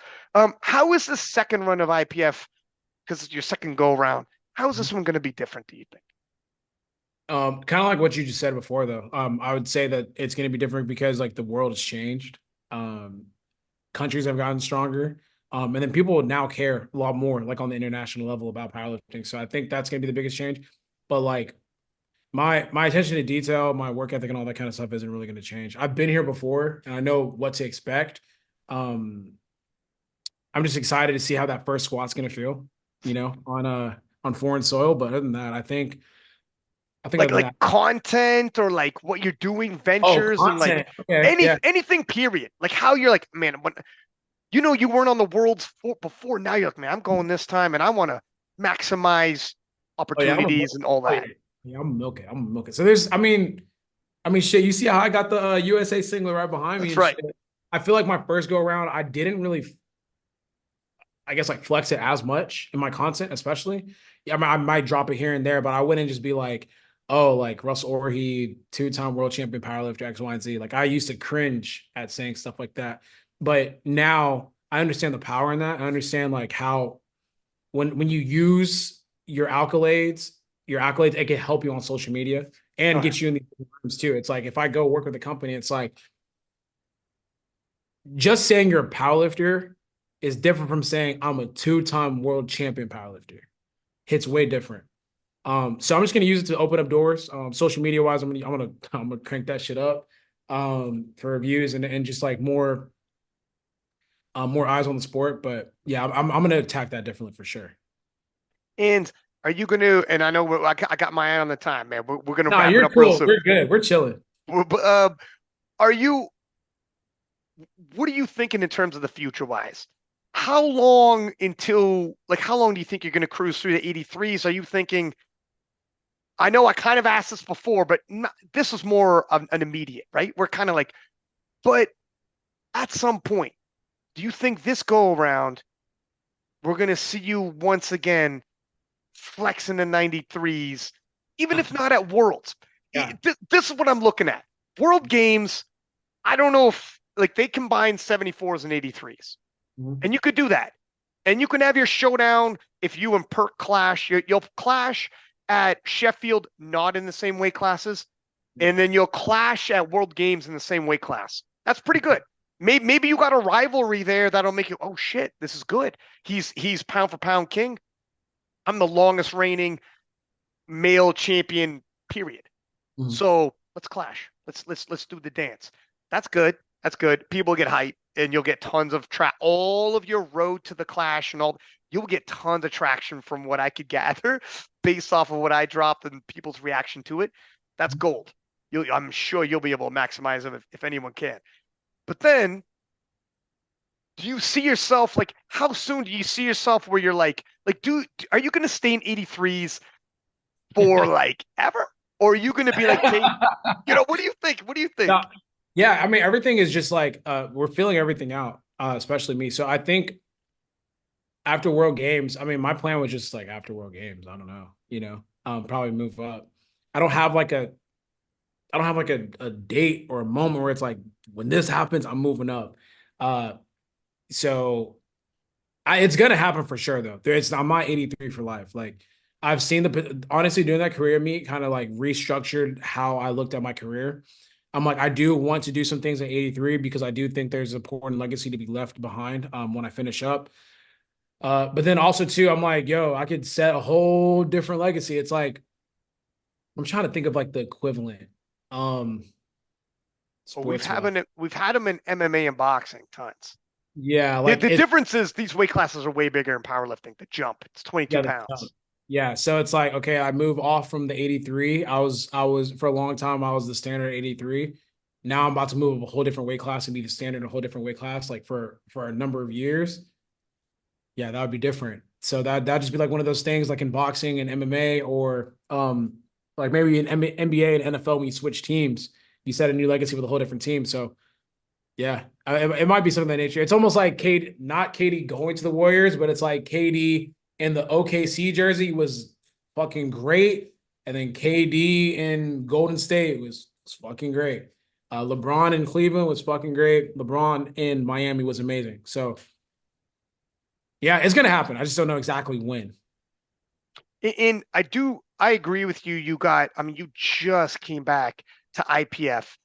How is the second run of IPF? Because it's your second go around. How is this one going to be different? Do you think? Kind of like what you just said before, though. I would say that it's going to be different because like the world has changed. Um, Countries have gotten stronger. And then people now care a lot more, like on the international level, about powerlifting. So I think that's going to be the biggest change. But like my attention to detail, my work ethic, and all that kind of stuff isn't really going to change. I've been here before, and I know what to expect. Um, I'm just excited to see how that first squat's going to feel, on foreign soil. But other than that, I think other than Like that, content or like what you're doing, oh, ventures and like content. Okay, yeah, anything. Period. Like how you're like, man, when you weren't on the world's before. Now you're like, man, I'm going this time, and I want to maximize oh yeah, opportunities and all oh yeah, that. yeah, I'm milking. I'm milking. So I mean, shit. You see how I got the USA singlet right behind me That's and right. shit. I feel like my first go around, I didn't really, I guess, like flex it as much in my content, especially. Yeah, I might drop it here and there, but I wouldn't just be like, oh, like Russell Orhii, two-time world champion powerlifter X, Y, and Z. Like I used to cringe at saying stuff like that, but now I understand the power in that. I understand like how when you use your accolades, it can help you on social media and Oh, yeah. get you in these rooms too. It's like if I go work with a company, it's like just saying you're a powerlifter is different from saying I'm a two-time world champion powerlifter. hits way different. So I'm just gonna use it to open up doors. Social media wise, I'm gonna crank that shit up for reviews and just like more eyes on the sport. But yeah, I'm gonna attack that differently for sure. And are you going to, and I know I got my eye on the time, man. We're going to Nah, wrap it you're up real cool. soon. We're good. We're chilling. But, are you, what are you thinking in terms of the future wise? How long until, like, how long do you think you're going to cruise through the 83s? Are you thinking, I know I kind of asked this before, but not, this is more of an immediate, right? We're kind of like, but at some point, do you think this go around, we're going to see you once again flexing the 93s, even if not at Worlds? Yeah. This is what I'm looking at. World Games, I don't know if like they combine 74s and 83s, Mhm. and you could do that. And you can have your showdown if you and Perk clash. You'll clash at Sheffield, not in the same weight classes, Yeah. and then you'll clash at World Games in the same weight class. That's pretty good. Maybe you got a rivalry there that'll make you, oh shit, this is good. He's pound for pound king. I'm the longest reigning male champion, period. Mhm. So let's clash. Let's do the dance. That's good. That's good. People get hype and you'll get tons of all of your road to the clash and all you'll get tons of traction from what I could gather based off of what I dropped and people's reaction to it. That's gold. I'm sure you'll be able to maximize them if anyone can. But then do you see yourself like how soon do you see yourself where you're like are you going to stay in 83s for like ever? Or are you going to be like, Kate, what do you think? What do you think? No, yeah, I mean everything is just like we're feeling everything out, especially me. So I think after World Games, I mean my plan was just like after World Games, I don't know, probably move up. I don't have like a I don't have like a date or a moment where it's like when this happens, I'm moving up. Uh so it's gonna happen for sure though. I'm not 83 for life. Like I've seen honestly doing that career meet kind of like restructured how I looked at my career. I'm like, I do want to do some things at 83 because I do think there's an important legacy to be left behind when I finish up. But then also too, I'm like, yo, I could set a whole different legacy. It's like I'm trying to think of like the equivalent um Well, sports wise. we've had them in MMA and boxing tons. Yeah, The, like the difference is these weight classes are way bigger in powerlifting. The jump, it's 22 yeah, pounds. yeah. So it's like, okay, I move off from the 83. I was for a long time, I was the standard 83. Now I'm about to move a whole different weight class and be the standard in a whole different weight class, like for a number of years. Yeah, that would be different. So that'd just be like one of those things like in boxing and MMA or like maybe in NBA and NFL when you switch teams, you set a new legacy with a whole different team. So yeah, it might be something of that nature. It's almost like Kate, not Katie going to the Warriors, but it's like Katie in the OKC jersey was fucking great, and then KD in Golden State was fucking great. LeBron in Cleveland was fucking great. LeBron in Miami was amazing. So yeah, it's gonna happen. I just don't know exactly when. And I agree with you. I mean, you just came back to IPF.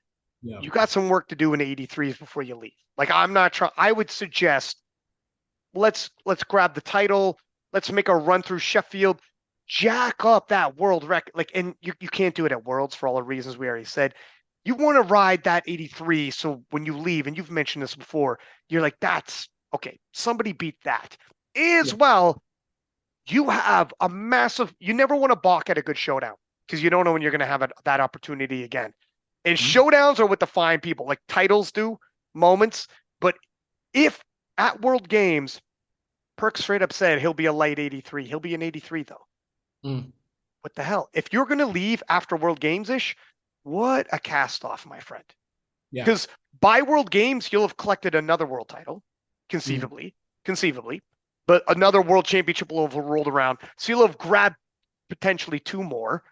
Yeah. You got some work to do in 83s before you leave. Like, I'm not trying, I would suggest let's grab the title. Let's make a run through Sheffield, jack up that world record. Like, and you can't do it at Worlds for all the reasons we already said. You want to ride that 83. So when you leave, and you've mentioned this before, you're like, that's okay. Somebody beat that. As Yeah. well, you have a massive, you never want to balk at a good showdown because you don't know when you're going to have that opportunity again. And Mhm. showdowns are what define people, like titles do, moments. But if at World Games, Perk straight up said he'll be a light 83, he'll be an 83 though. Mm. What the hell? If you're going to leave after World Games ish, what a cast off, my friend. Yeah. Because by World Games, you'll have collected another world title, Mm. conceivably, but another world championship will have rolled around. So you'll have grabbed potentially two more.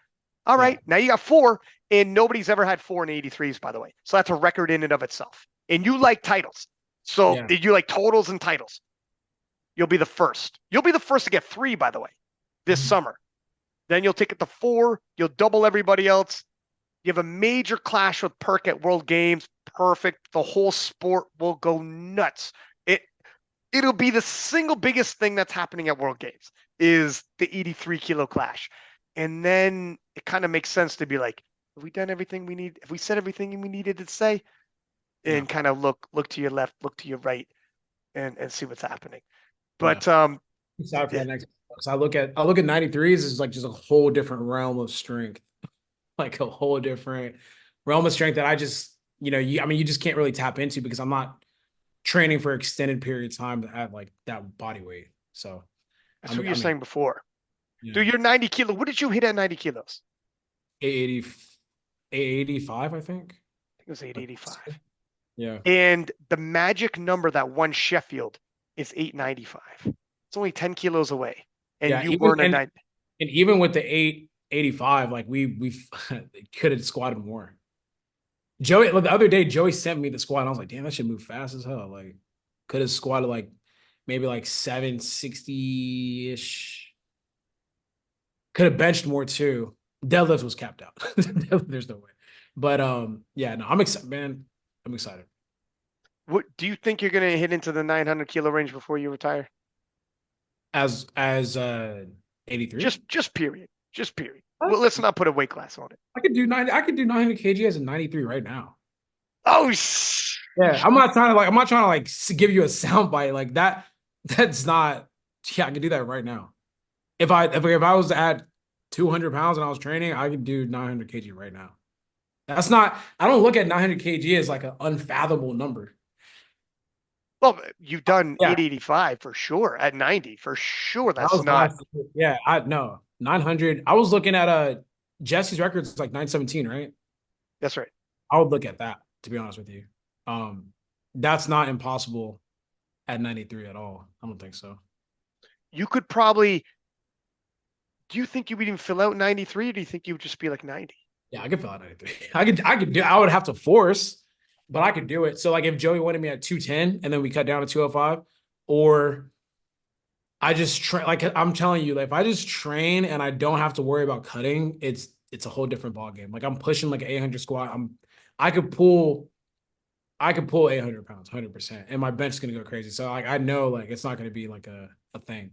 All Yeah. right, now you got four, and nobody's ever had four in 83s, by the way. So that's a record in and of itself. And you like titles. So Yeah. you like totals and titles. You'll be the first. You'll be the first to get three, by the way, this Mhm. summer. Then you'll take it to four. You'll double everybody else. You have a major clash with Perk at World Games. Perfect. The whole sport will go nuts. It'll be the single biggest thing that's happening at World Games. is the 83 kilo clash. And then it kind of makes sense to be like, have we done everything we need? Have we said everything we needed to say? Yeah. And kind of look to your left, look to your right, and see what's happening. Yeah. But Excited for that next. So I look at 93s as like just a whole different realm of strength, like a whole different realm of strength that I just, I mean, you just can't really tap into because I'm not training for extended period of time at like that body weight. So that's I what mean, you're saying before. yeah, Dude, you're 90 kilo. What did you hit at 90 kilos? 880, 885, I think. I think it was 885. Yeah. And the magic number that won Sheffield is 895. It's only 10 kilos away. And Yeah. you Even weren't a nine. and even with the 885, like we could have squatted more. Joey, the other day, Joey sent me the squat, and I was like, damn, that should move fast as hell. Like, could have squatted like maybe like 760-ish. Could have benched more too. Deadlift was capped out. There's no way. But yeah, no, I'm excited, man. I'm excited. What do you think you're going to hit into the 900 kilo range before you retire? As 83. Just period. Just period. Well, let's not put a weight class on it. I could do 900 kg as a 93 right now. Oh, Yeah, I'm not trying to like give you a sound bite like that. That's not. Yeah, I could do that right now. If I was to add 200 pounds and I was training, I could do 900 kg right now. That's not. I don't look at 900 kg as like an unfathomable number. well, you've done Yeah, 885 for sure at 90 for sure. that That's was not. last year. Yeah, I no 900. I was looking at Jesse's records like 917, right? That's right. I would look at that to be honest with you. Um, that's not impossible at 93 at all. I don't think so. You could probably. Do you think you would even fill out 93, or do you think you would just be like 90? Yeah, I could fill out 93. I could do. I would have to force, but I could do it. So like if Joey wanted me at 210 and then we cut down to 205, or I just train like I'm telling you, like if I just train and I don't have to worry about cutting, it's a whole different ball game. Like I'm pushing like an 800 squat. I could pull I could pull 800 pounds, 100%, and my bench is gonna go crazy. So like I know like it's not gonna be like a thing.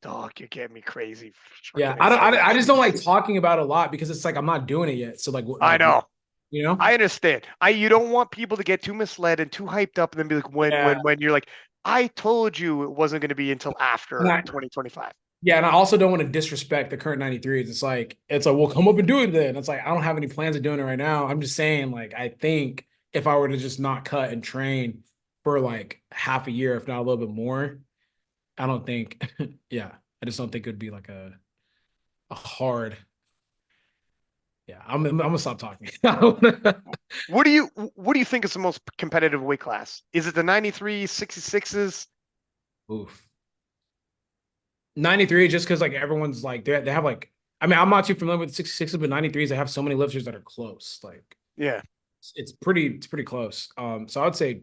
Dog, you're getting me crazy. Yeah, Fucking excited. I just don't like talking about it a lot because it's like I'm not doing it yet. So I know. you know? I understand. You don't want people to get too misled and too hyped up and then be like, Yeah. when you're like, I told you it wasn't going to be until And after I, 2025. yeah, and I also don't want to disrespect the current 93s. It's like, well, come up and do it then. It's like I don't have any plans of doing it right now. I'm just saying, like, I think if I were to just not cut and train for like half a year, if not a little bit more, I don't think, yeah, I just don't think it would be like a hard. Yeah, I'm gonna stop talking. What do you think is the most competitive weight class? Is it the 93, 66s? Oof. 93, just because like everyone's like they have like I mean, I'm not too familiar with 66s, but 93s, they have so many lifters that are close. Like Yeah. it's pretty close. So I would say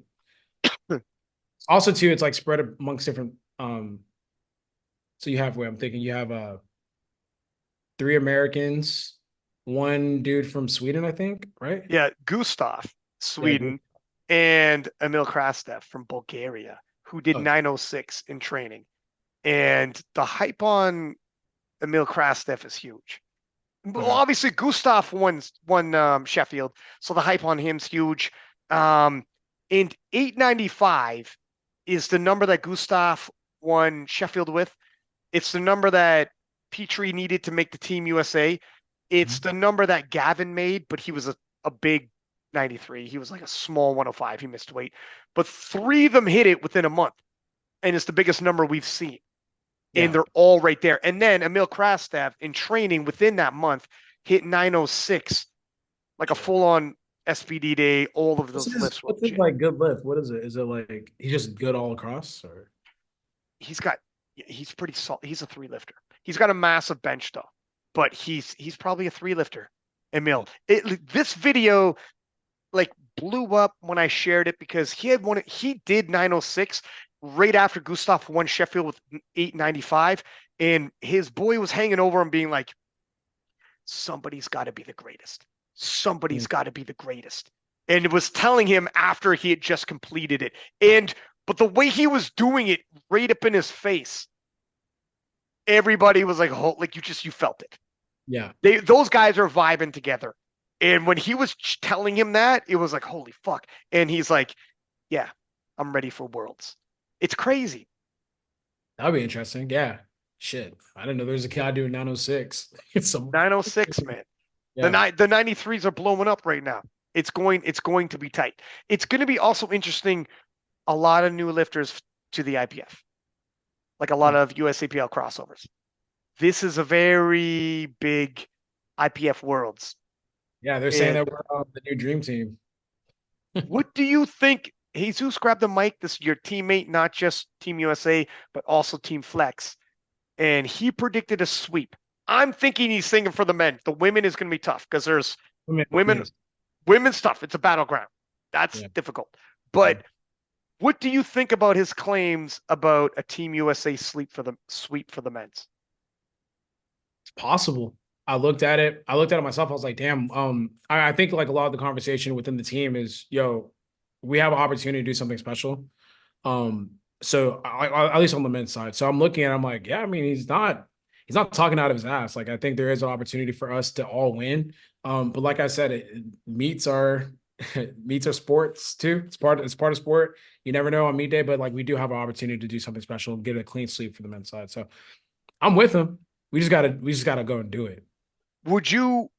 also too, it's like spread amongst different so you have where I'm thinking you have three Americans, one dude from Sweden, I think, right? Yeah. Gustav, Yeah, good. Sweden, and Emil Krastev from Bulgaria, who did Okay. 906 in training. And the hype on Emil Krastev is huge. Well, Okay. obviously Gustav won Sheffield, so the hype on him's huge. Um, and 895 is the number that Gustav won Sheffield with. It's the number that Petrie needed to make the Team USA. It's the number that Gavin made, but he was a big 93. He was like a small 105. He missed weight, but three of them hit it within a month, and it's the biggest number we've seen, and Yeah. they're all right there. And then Emil Krastev in training within that month hit 906, like a Yeah. full on SPD day. All of those lifts were What's his legit. like good lift? What is it? Is it like he's just good all across or He's got, he's pretty solid. He's a three lifter. He's got a massive bench though, but he's probably a three lifter. Emil, this video like blew up when I shared it because he did 906 right after Gustav won Sheffield with 895, and his boy was hanging over him being like, somebody's got to be the greatest. Somebody's got to be the greatest. And it was telling him after he had just completed it. But the way he was doing it right up in his face, everybody was like, oh, like you felt it. Yeah. Those guys are vibing together. And when he was telling him that, it was like, holy fuck. And he's like, yeah, I'm ready for Worlds. It's crazy. That'd be interesting. Yeah. Shit. I didn't know there was a guy doing 906. It's some 906, man. yeah. The 93s are blowing up right now. It's going to be tight. It's going to be also interesting. A lot of new lifters to the IPF, like a lot of USAPL crossovers. This is a very big IPF Worlds. Yeah, they're saying And that we're the new dream team. what do you think? Jesus, grab the mic. This is your teammate, not just Team USA, but also Team Flex. And he predicted a sweep. I'm thinking he's thinking for the men. The women is going to be tough because there's women. Yes. Women's tough. It's a battleground. That's Yeah. difficult. Yeah. But what do you think about his claims about a Team USA sweep for the men's? It's possible. I looked at it. I looked at it myself. I was like, damn. I think like a lot of the conversation within the team is, yo, we have an opportunity to do something special. So at least on the men's side. So I'm looking at, I'm like, yeah, I mean, he's not talking out of his ass. Like, I think there is an opportunity for us to all win. But like I said, meets are meets are sports too. It's part of sport. You never know on meet day, but like we do have an opportunity to do something special and get a clean sweep for the men's side. So I'm with him. We just gotta go and do it. Would you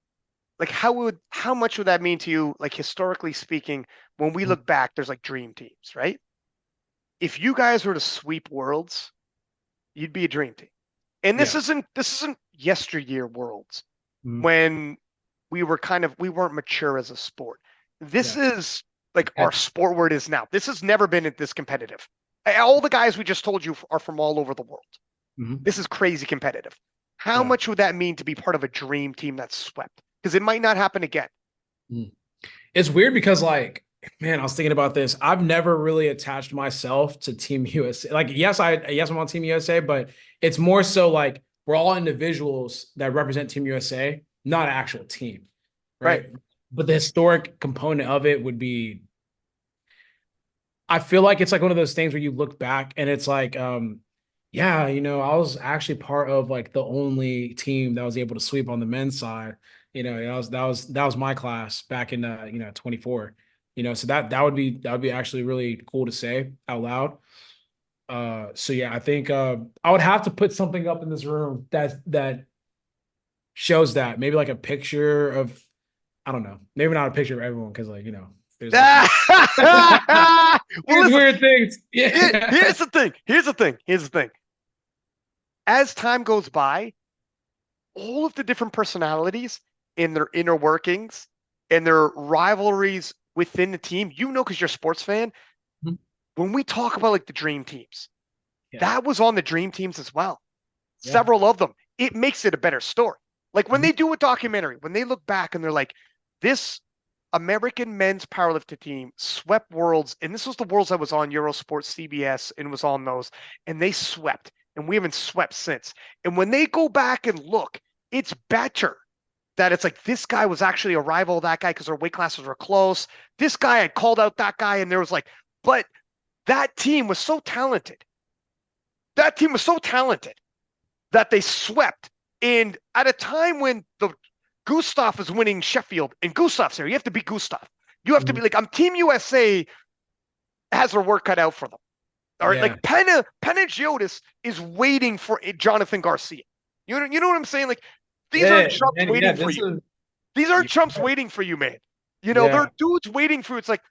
like how much would that mean to you, like historically speaking, when we look back, there's like dream teams, right? If you guys were to sweep worlds, you'd be a dream team. And this Yeah. isn't yesteryear worlds Mhm. when we weren't mature as a sport. This Yeah. is like Yeah. our sport where it is now. This has never been this competitive. All the guys we just told you are from all over the world. Mhm. This is crazy competitive. How Yeah. much would that mean to be part of a dream team that's swept? Because it might not happen again. Mm. It's weird because like, man, I was thinking about this. I've never really attached myself to Team USA. Like, yes, I'm on Team USA, but it's more so like we're all individuals that represent Team USA, not an actual team, Right. right? But the historic component of it would be, I feel like it's like one of those things where you look back and it's like, yeah, I was actually part of like the only team that was able to sweep on the men's side. That was my class back in 24. So that would be actually really cool to say out loud. So yeah, I think I would have to put something up in this room that shows that. Maybe like a picture of, I don't know, maybe not a picture of everyone because like, there's like Well, there's listen, weird things. Yeah. here's the thing. Here's the thing. As time goes by, all of the different personalities in their inner workings and their rivalries within the team, because you're a sports fan, Mhm. when we talk about like the dream teams, Yeah. that was on the dream teams as well. Yeah. Several of them. It makes it a better story. Like when Mhm. they do a documentary, when they look back and they're like, this American men's powerlifting team swept worlds, and this was the worlds that was on Eurosport, CBS, and was on those, and they swept, and we haven't swept since. And when they go back and look, it's better that it's like this guy was actually a rival of that guy because their weight classes were close. This guy had called out that guy, and there was like, but that team was so talented. That team was so talented that they swept. And at a time when the Gustav is winning Sheffield and Gustav's here, you have to beat Gustav. You have to be Mhm. like, I'm Team USA has their work cut out for them. All right. Yeah. Like Panagiotis is waiting for Jonathan Garcia. You know what I'm saying? Like these aren't Yeah, chumps man, yeah, waiting for this you. is These aren't yeah, chumps waiting for you, man. They're yeah, dudes waiting for you. It's like,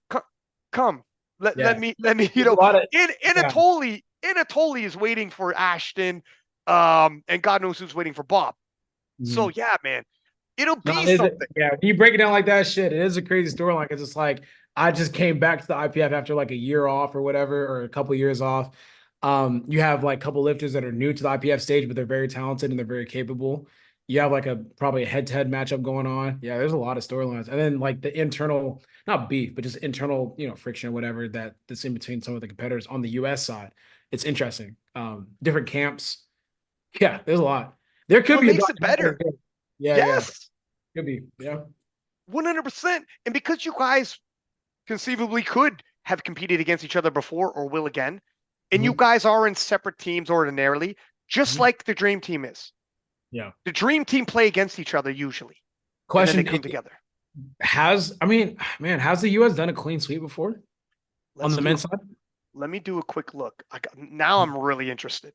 come, let yeah. me, There's a lot of in yeah. Anatoly is waiting for Ashton, and God knows who's waiting for Bob. So Mhm. yeah, man, it'll No, be it is, something. yeah. When you break it down like that, shit, it is a crazy storyline because it's like I just came back to the IPF after like a year off or whatever, or a couple of years off. You have like a couple lifters that are new to the IPF stage, but they're very talented and they're very capable. You have like probably a head-to-head matchup going on. Yeah, there's a lot of storylines, and then like the internal, not beef, but just internal, friction or whatever that's in between some of the competitors on the US side. It's interesting. Different camps. Yeah, there's a lot. There could What be a makes it documentary. better? Yeah, yeah. Yes, Could be. Yeah. 100%. And because you guys conceivably could have competed against each other before or will again, and you Mhm. guys are in separate teams ordinarily, just Mhm. like the dream team is. Yeah. The dream team play against each other usually, and then they Question come together. I mean, man, has the US done a clean sweep before on Let's the do a men's side? Let me do a quick look. Now I'm really interested.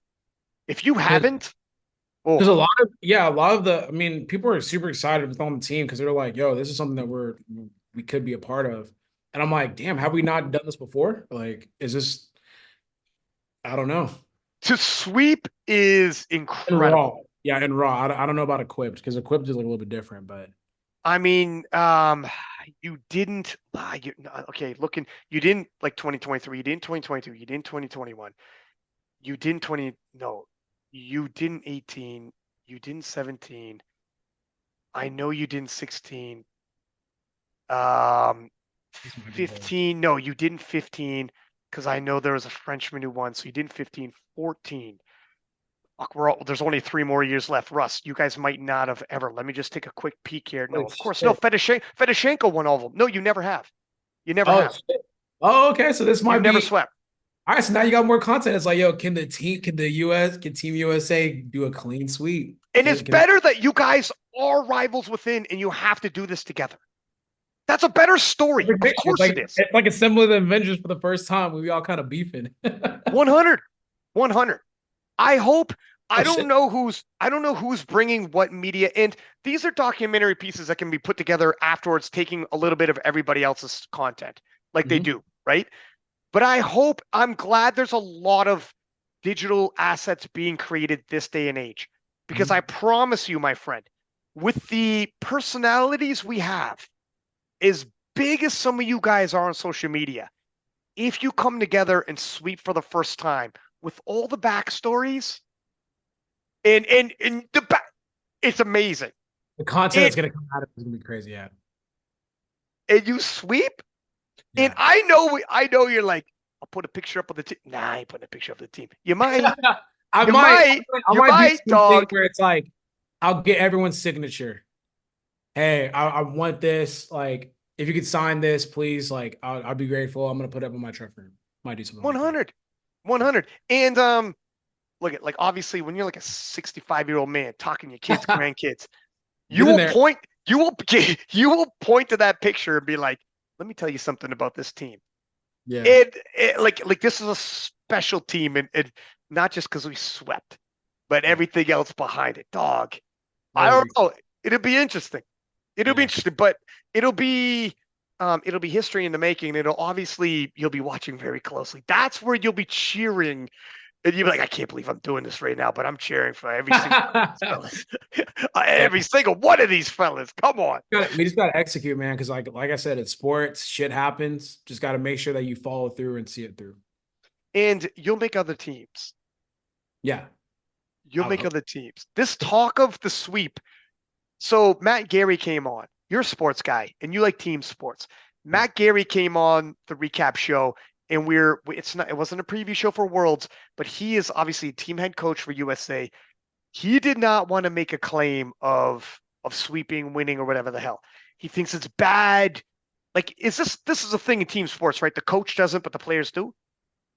If you Because haven't, oh, a lot of I mean, people are super excited with on the team because they're like, yo, this is something that we could be a part of. And I'm like, damn, have we not done this before? Like, is this I don't know. to sweep is In incredible. Raw. Yeah, in Raw. I don't know about equipped because equipped is like a little bit different, but I mean, you didn't. Okay, looking, you didn't like 2023. You didn't 2022. You didn't 2021. You didn't 20. No, you didn't 18. You didn't 17. I know you didn't 16. Um, this might be hard. 15. No, you didn't 15 because I know there was a Frenchman who won. So you didn't 15. 14. Fuck, there's only 3 more years left. Russ, you guys might not have ever. Let me just take a quick peek here. No, Holy of course, no. shit. Fedoshenko won all of them. No, you never have. You never Oh have. shit. Oh, okay. So this might You've never be swept. all right. So now you got more content. It's like, yo, can the US, can Team USA do a clean sweep? And it's Can better that you guys are rivals within and you have to do this together. That's a better story. perfect Of picture. course it is. It's like a similar to Avengers for the first time. We all kind of beefing. 100. 100. I hope Oh shit. I don't know who's bringing what media, and these are documentary pieces that can be put together afterwards, taking a little bit of everybody else's content like they Mhm. do, right? But I'm glad there's a lot of digital assets being created this day and age. Because I Mhm. promise you, my friend, with the personalities we have, as big as some of you guys are on social media, if you come together and sweep for the first time with all the backstories and the back, it's amazing. The content And that's gonna come out of it is gonna be crazy. Yeah. and you sweep, and Yeah. I know you're like, I'll put a picture up of the team. Nah, I ain't putting a picture of the team. You might, I you might, might, I you might do might, something dog. where it's like, I'll get everyone's signature. Hey, I want this. Like, if you could sign this, please. Like, I'll be grateful. I'm gonna put it up in my truck room. Might do something like that. 100. 100. And look at like obviously when you're like a 65-year-old man talking to your kids, grandkids, you Get in will there. point, you will you will point to that picture and be like, let me tell you something about this team. Yeah. Like this is a special team, and not just because we swept, but Yeah. everything else behind it. Dog. That I would don't be. know. It'll be interesting. It'll be Yeah. interesting, but it'll be it'll be history in the making. It'll obviously you'll be watching very closely. That's where you'll be cheering, and you'll be like, I can't believe I'm doing this right now, but I'm cheering for every single fellas. Yeah. Every single one of these fellas. Come on. We just gotta execute, man. Because like I said, it's sports. Shit happens. Just gotta make sure that you follow through and see it through. And you'll make other teams. Yeah. You'll I would make hope. other teams. This talk of the sweep. So Matt Gary came on. You're a sports guy and you like team sports. Yeah. Matt Gary came on the recap show, and it wasn't a preview show for Worlds, but he is obviously team head coach for USA. He did not want to make a claim of sweeping, winning, or whatever the hell. He thinks it's bad. Like, this is a thing in team sports, right? The coach doesn't, but the players do.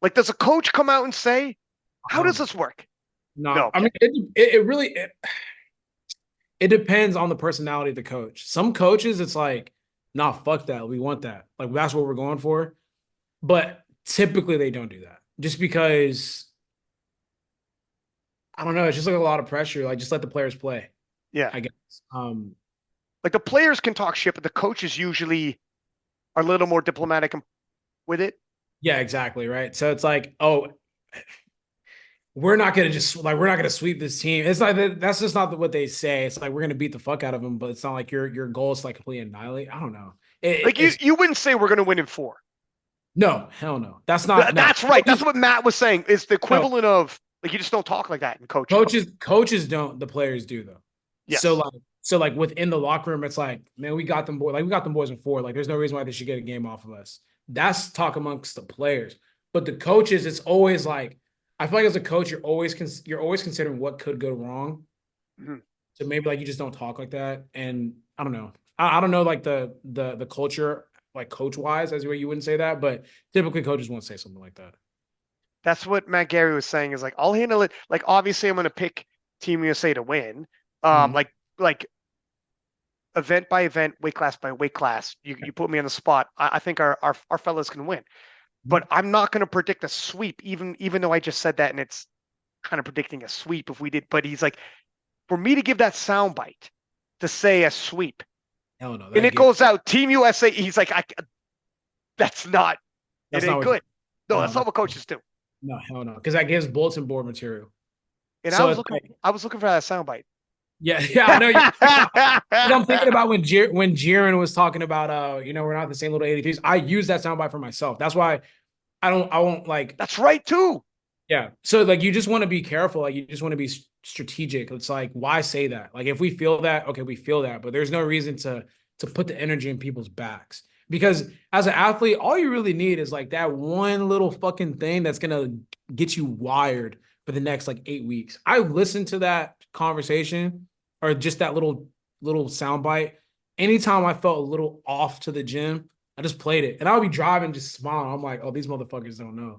Like, does a coach come out and say, how does Um, this work? No, no, I okay. mean it really it depends on the personality of the coach. Some coaches, it's like, nah, fuck that. We want that. Like that's what we're going for. But typically they don't do that. Just because I don't know, it's just like a lot of pressure. Like just let the players play, Yeah. I guess. Like the players can talk shit, but the coaches usually are a little more diplomatic with it. Yeah, exactly. Right. So it's like, oh, we're not gonna sweep this team. It's like that's just not what they say. It's like we're gonna beat the fuck out of them, but it's not like your goal is to like completely annihilate. I don't know. Like It's you wouldn't say we're going to win in four. no, hell no. That's not no. That's right. That's what Matt was saying. It's the No, equivalent of like you just don't talk like that in coaching. coaches don't, the players do though. So Yes. like within the locker room, it's like, man, we got them boys. Like we got them boys in four. Like there's no reason why they should get a game off of us. That's talk amongst the players. But the coaches, it's always like, I feel like as a coach, you're always considering what could go wrong. Mhm. So maybe like you just don't talk like that. And I don't know. I don't know like the culture like coach wise as where you wouldn't say that, but typically coaches won't say something like that. That's what Matt Gary was saying is like, I'll handle it. Like, obviously, I'm going to pick Team USA to win. Mhm. Like event by event, weight class by weight class. You put me on the spot. I think our fellas can win. But I'm not going to predict a sweep, even though I just said that, and it's kind of predicting a sweep if we did. But he's like, for me to give that soundbite to say a sweep, Hell no, and that it give goes out Team USA. He's like, that's not. It that's not ain't what good. No, no that's not that what coaches do. no hell no, because that gives bulletin board material. And So it's like, I was looking for that soundbite. yeah, yeah, I know you. Because I'm thinking about when when Jiren was talking about we're not the same little 83s. I use that soundbite for myself. That's why I won't like That's right too. yeah. So like you just want to be careful. Like you just want to be strategic. It's like why say that? Like if we feel that, okay, we feel that, but there's no reason to put the energy in people's backs. Because as an athlete, all you really need is like that one little fucking thing that's gonna get you wired for the next like 8 weeks. I listened to that conversation or just that little soundbite. Anytime I felt a little off to the gym, I just played it. And I would be driving, just smiling. I'm like, oh, these motherfuckers don't know.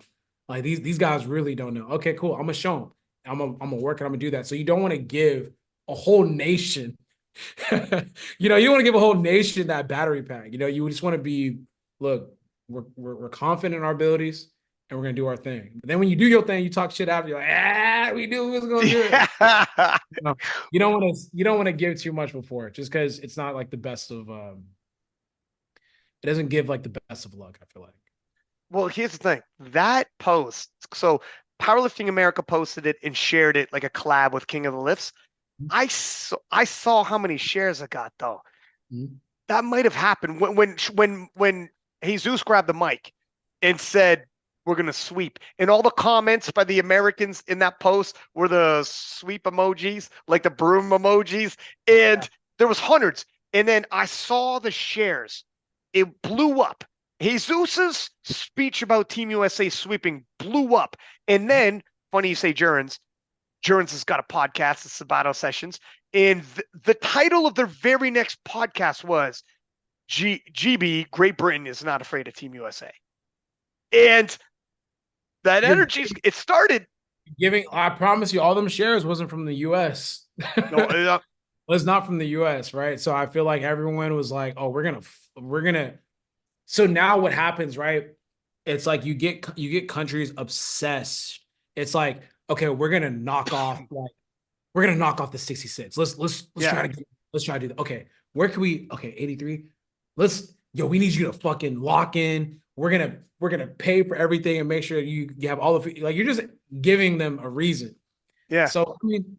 Like these guys really don't know. Okay, cool. I'm gonna show them. I'm gonna work and I'm gonna do that. So you don't want to give a whole nation, you don't want to give a whole nation that battery pack. You just want to be, look, we're confident in our abilities and we're gonna do our thing. But then when you do your thing, you talk shit after. You're like, we knew we was gonna do it. No, you don't want to give too much before, just because it's not like the best of. It doesn't give like the best of luck. I feel like. Well, here's the thing. That post, so Powerlifting America posted it and shared it like a collab with King of the Lifts. I saw how many shares it got though. Mhm. That might have happened when Jesus grabbed the mic and said we're gonna sweep, and all the comments by the Americans in that post were the sweep emojis, like the broom emojis, and there was hundreds. And then I saw the shares. It blew up. Jesus's speech about Team USA sweeping blew up, and then funny you say Jurens. Jurens has got a podcast, the Sabato Sessions, and the title of their very next podcast was GB, Great Britain is not afraid of Team USA. And that You're energy, it started. giving. I promise you, all them shares wasn't from the U.S. No, Was not from the U.S. Right? So I feel like everyone was like, "Oh, we're gonna." So now what happens, right? It's like you get countries obsessed. It's like, okay, we're gonna knock off the 66. Let's yeah, let's try to do that. Okay, where can we? Okay, 83. We need you to fucking lock in. We're gonna pay for everything and make sure you have all the like you're just giving them a reason. yeah. So I mean,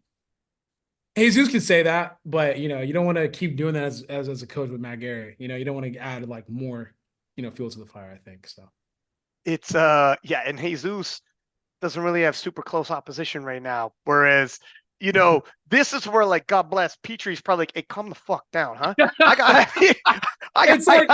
Jesus can say that, but you don't want to keep doing that as a coach with Matt Gary. You don't want to add like more, fuel to the fire, I think. So It's yeah, and Jesus doesn't really have super close opposition right now. Whereas, this is where like God bless Petrie's probably like, hey, calm the fuck down, huh? I got I got it's like,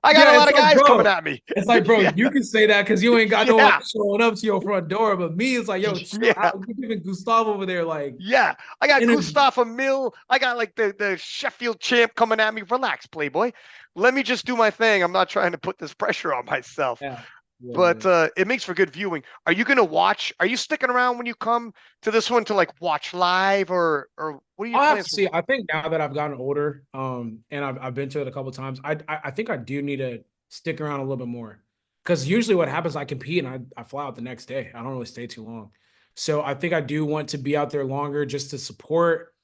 I got a yeah, lot it's of like, guys coming bro, at me. it's like, bro, Yeah, you can say that because you ain't got no one yeah, showing up to your front door. But me, it's like, yo, chill yeah. out. You're giving Gustavo over there like Yeah, I got energy. Gustav Mill. I got like the Sheffield champ coming at me. Relax, Playboy. Let me just do my thing. I'm not trying to put this pressure on myself. Yeah, yeah, But yeah. it makes for good viewing. Are you gonna watch? Are you sticking around when you come to this one to like watch live, or what are your I'll have to plans? see. I think now that I've gotten older, and I've been to it a couple times, I think I do need to stick around a little bit more. Because usually what happens, I compete and I fly out the next day. I don't really stay too long. So I think I do want to be out there longer just to support,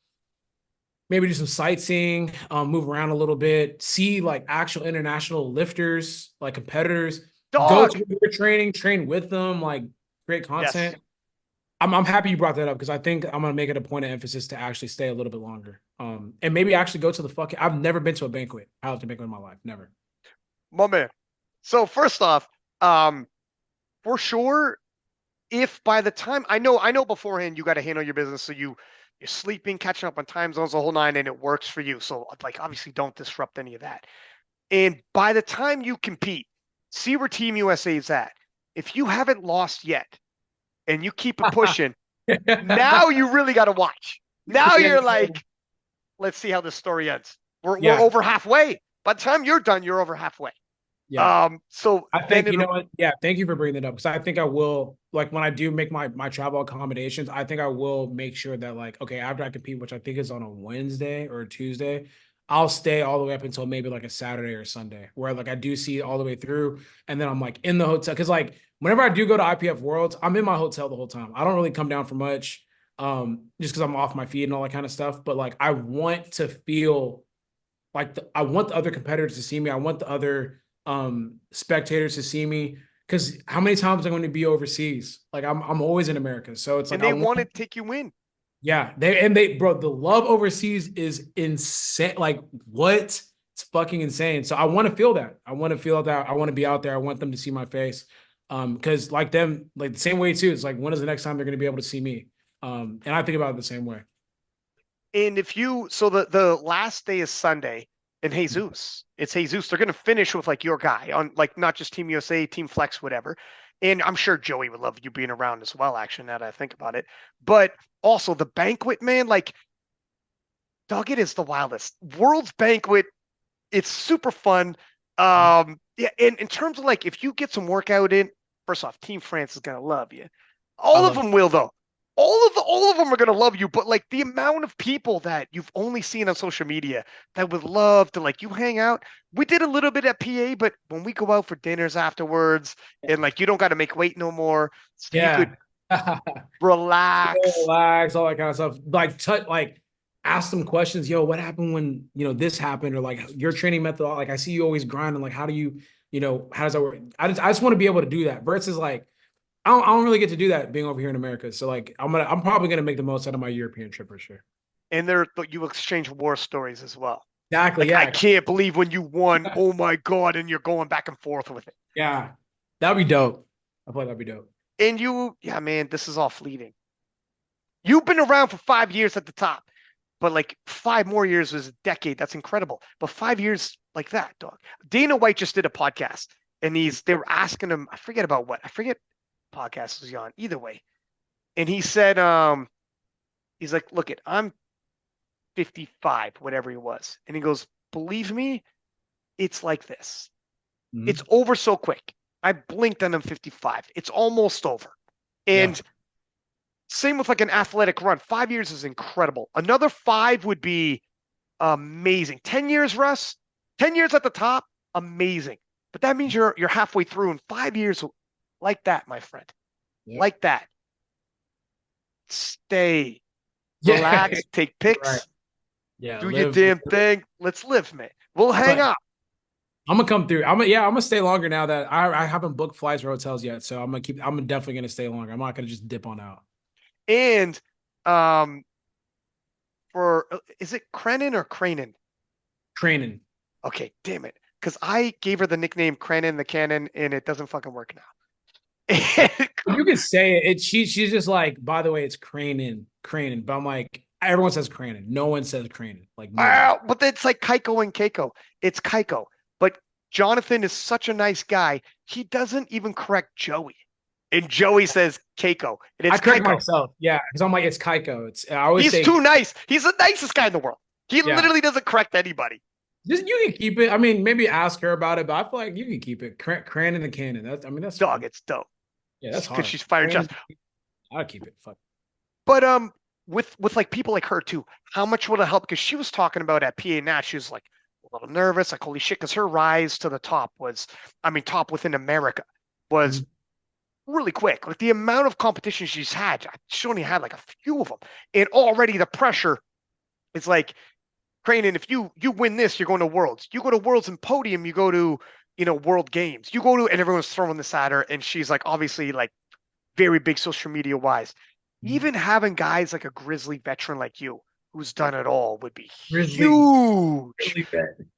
maybe do some sightseeing, move around a little bit, see like actual international lifters, like competitors, go Dog. to their training, train with them, like great Yes. content. I'm happy you brought that up because I think I'm gonna make it a point of emphasis to actually stay a little bit longer. And maybe actually go to the fucking. I've never been to a banquet, powerlifting banquet in my life, never. My man. So first off, um, for sure, if by the time I know beforehand you got to handle your business, so you're sleeping, catching up on time zones, the whole nine, and it works for you. So like obviously don't disrupt any of that. And by the time you compete, see where Team USA is at. If you haven't lost yet and you keep it pushing, now you really got to watch. Now Yeah, you're like, let's see how this story ends. We're yeah, over halfway. By the time you're done, you're over halfway. Yeah. So I then think, you it'll know what? Yeah, thank you for bringing that up because I think I will, like, when I do make my travel accommodations, I think I will make sure that, like, okay, after I compete, which I think is on a Wednesday or a Tuesday, I'll stay all the way up until maybe like a Saturday or Sunday, where like I do see it all the way through, and then I'm like in the hotel because like whenever I do go to IPF Worlds, I'm in my hotel the whole time. I don't really come down for much, just because I'm off my feet and all that kind of stuff. But like I want to feel like I want the other competitors to see me. I want the other spectators to see me because how many times am I going to be overseas? Like I'm always in America, so it's and like I they want. want to take you in. Yeah, they bro, the love overseas is insane. Like what? It's fucking insane. So I want to feel that. I want to feel that. I want to be out there. I want them to see my face. Because like them, like the same way too. It's like when is the next time they're going to be able to see me? And I think about it the same way. And if you so the last day is Sunday and Jesus. It's Jesus. They're gonna finish with like your guy on like not just Team USA, Team Flex, whatever. And I'm sure Joey would love you being around as well, actually, now that I think about it. But also the banquet, man, like dog, it is the wildest. World's banquet, it's super fun. Yeah, and in terms of like if you get some workout in, first off, Team France is gonna love you. I All of love them will though. All of them are gonna love you, but like the amount of people that you've only seen on social media that would love to like you hang out. We did a little bit at PA, but when we go out for dinners afterwards, and like you don't got to make weight no more, so you could Yeah. relax. Relax, all that kind of stuff. Like, like, ask them questions. Yo, what happened when this happened, or like your training method? Like, I see you always grinding. Like, how do you, how does that work? I just want to be able to do that. Versus like, I don't really get to do that being over here in America. So like, I'm probably gonna make the most out of my European trip for sure. And there you exchange war stories as well. Exactly. Like I Yeah. can't believe when you won. Oh my god! And you're going back and forth with it. Yeah. That'd be dope. I thought that'd be dope. And you, yeah, man, this is all fleeting. You've been around for 5 years at the top, but like 5 more years was a decade. That's incredible. But 5 years like that, dog. Dana White just did a podcast, and they were asking him. I forget about what. I forget podcast was he on. Either way, and he said, he's like, look, I'm 55, whatever he was, and he goes, believe me, it's like this. It's Mhm. over so quick. I blinked and I'm 55. It's almost over. Yeah. And same with like an athletic run. 5 years is incredible. Another five would be amazing. 10 years, Russ. 10 years at the top, amazing. But that means you're halfway through in 5 years like that, my friend. Yep. Like that. Stay, Yeah. relax, take Right. pics, Yeah. do your Live. damn thing. Let's live, man. We'll hang But out. I'm gonna come through. I'm gonna stay longer now that I haven't booked flights or hotels yet. So I'm definitely gonna stay longer. I'm not gonna just dip on out. And um for is it Krenin or Cranen? Training. Okay, damn it. Because I gave her the nickname Krenin the Cannon, and it doesn't fucking work now. You can say it. She's just like, by the way, it's Cranin. But I'm like, everyone says Cranin. No one says Cranin. Like no one. But it's like Kaiko and Keiko. It's Kaiko. But Jonathan is such a nice guy. He doesn't even correct Joey. And Joey says Keiko. And I it's correct Kaiko. myself. Yeah, because I'm like, it's Kaiko. I always He's say, too nice. He's the nicest guy in the world. He yeah. literally doesn't correct anybody. Just you can keep it. I mean, maybe ask her about it, but I feel like you can keep it. Cranin the Cannon. That's Dog, fine. it's dope. Yeah, that's Because hard. she's fired Cranin, just. I'll keep it. Fuck. But with like people like her too, how much would it help? Because she was talking about at PA Nash, she was like a little nervous, like holy shit, because her rise to the top was, I mean, top within America was Mhm. really quick. Like the amount of competition she's had, she only had like a few of them, and already the pressure is like, Cranen, if you win this, you're going to Worlds. You go to Worlds and podium, you go to World Games. You go to, and everyone's throwing this at her, and she's like obviously like very big social media wise. Mhm. Even having guys like a grizzly veteran like you who's done it all would be Grizzly. huge. Grizzly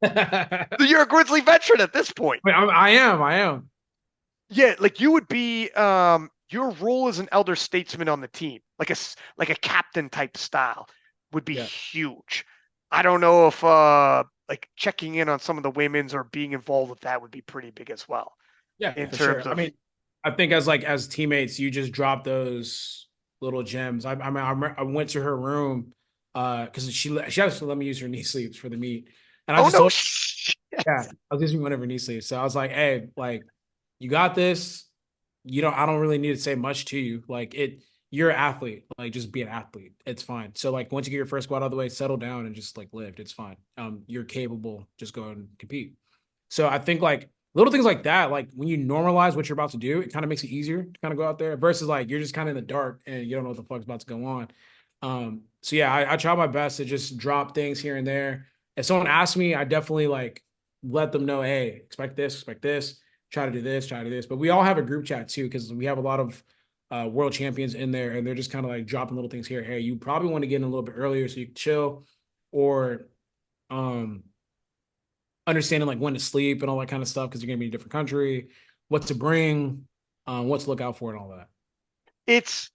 bet. You're a grizzly veteran at this point. Wait, I am. I am. Yeah, like you would be your role as an elder statesman on the team, like a captain type style would be Yeah. huge. I don't know if like checking in on some of the women's or being involved with that would be pretty big as well Yeah, in for sure. terms I of mean, I think as teammates, you just drop those little gems. I mean, I went to her room because she actually let me use her knee sleeves for the meet, and I oh just no told Yeah, I was just whenever knee sleeves. So I was like, hey, like, you got this. You don't, I don't really need to say much to you. Like you're an athlete. Like just be an athlete. It's fine. So like once you get your first squat out of the way, settle down and just like lift. It's fine. You're capable. Just go and compete. So I think like little things like that, like when you normalize what you're about to do, it kind of makes it easier to kind of go out there versus like you're just kind of in the dark and you don't know what the fuck's about to go on. So yeah, I try my best to just drop things here and there. If someone asks me, I definitely like let them know, hey, expect this, try to do this, try to do this. But we all have a group chat too, because we have a lot of world champions in there and they're just kind of like dropping little things here. Hey, you probably want to get in a little bit earlier so you can chill, or um understanding like when to sleep and all that kind of stuff because you're gonna be in a different country, what to bring, what to look out for and all that. It's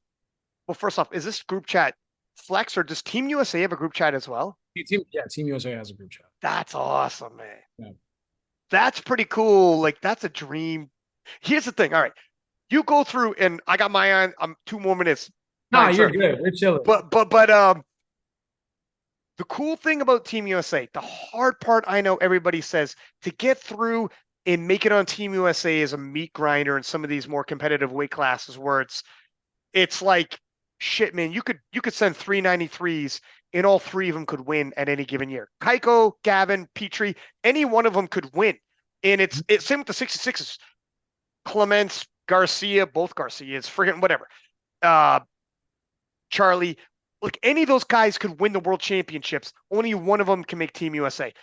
well, first off, is this group chat Flex or does Team USA have a group chat as well? Team USA has a group chat. That's awesome, man. Yeah. That's pretty cool. Like that's a dream. Here's the thing. All right. You go through and I got my on. I'm 2 more minutes. Nah, Fine, you're sir. good. We're chilling. But the cool thing about Team USA, the hard part I know everybody says to get through and make it on Team USA is a meat grinder in some of these more competitive weight classes where it's like shit, man. You could send 393s and all three of them could win at any given year. Kaiko, Gavin, Petrie, any one of them could win. And it's same with the 66s. Clements, Garcia, both Garcias, friggin' whatever. Uh, Charlie, like any of those guys could win the world championships. Only one of them can make Team USA.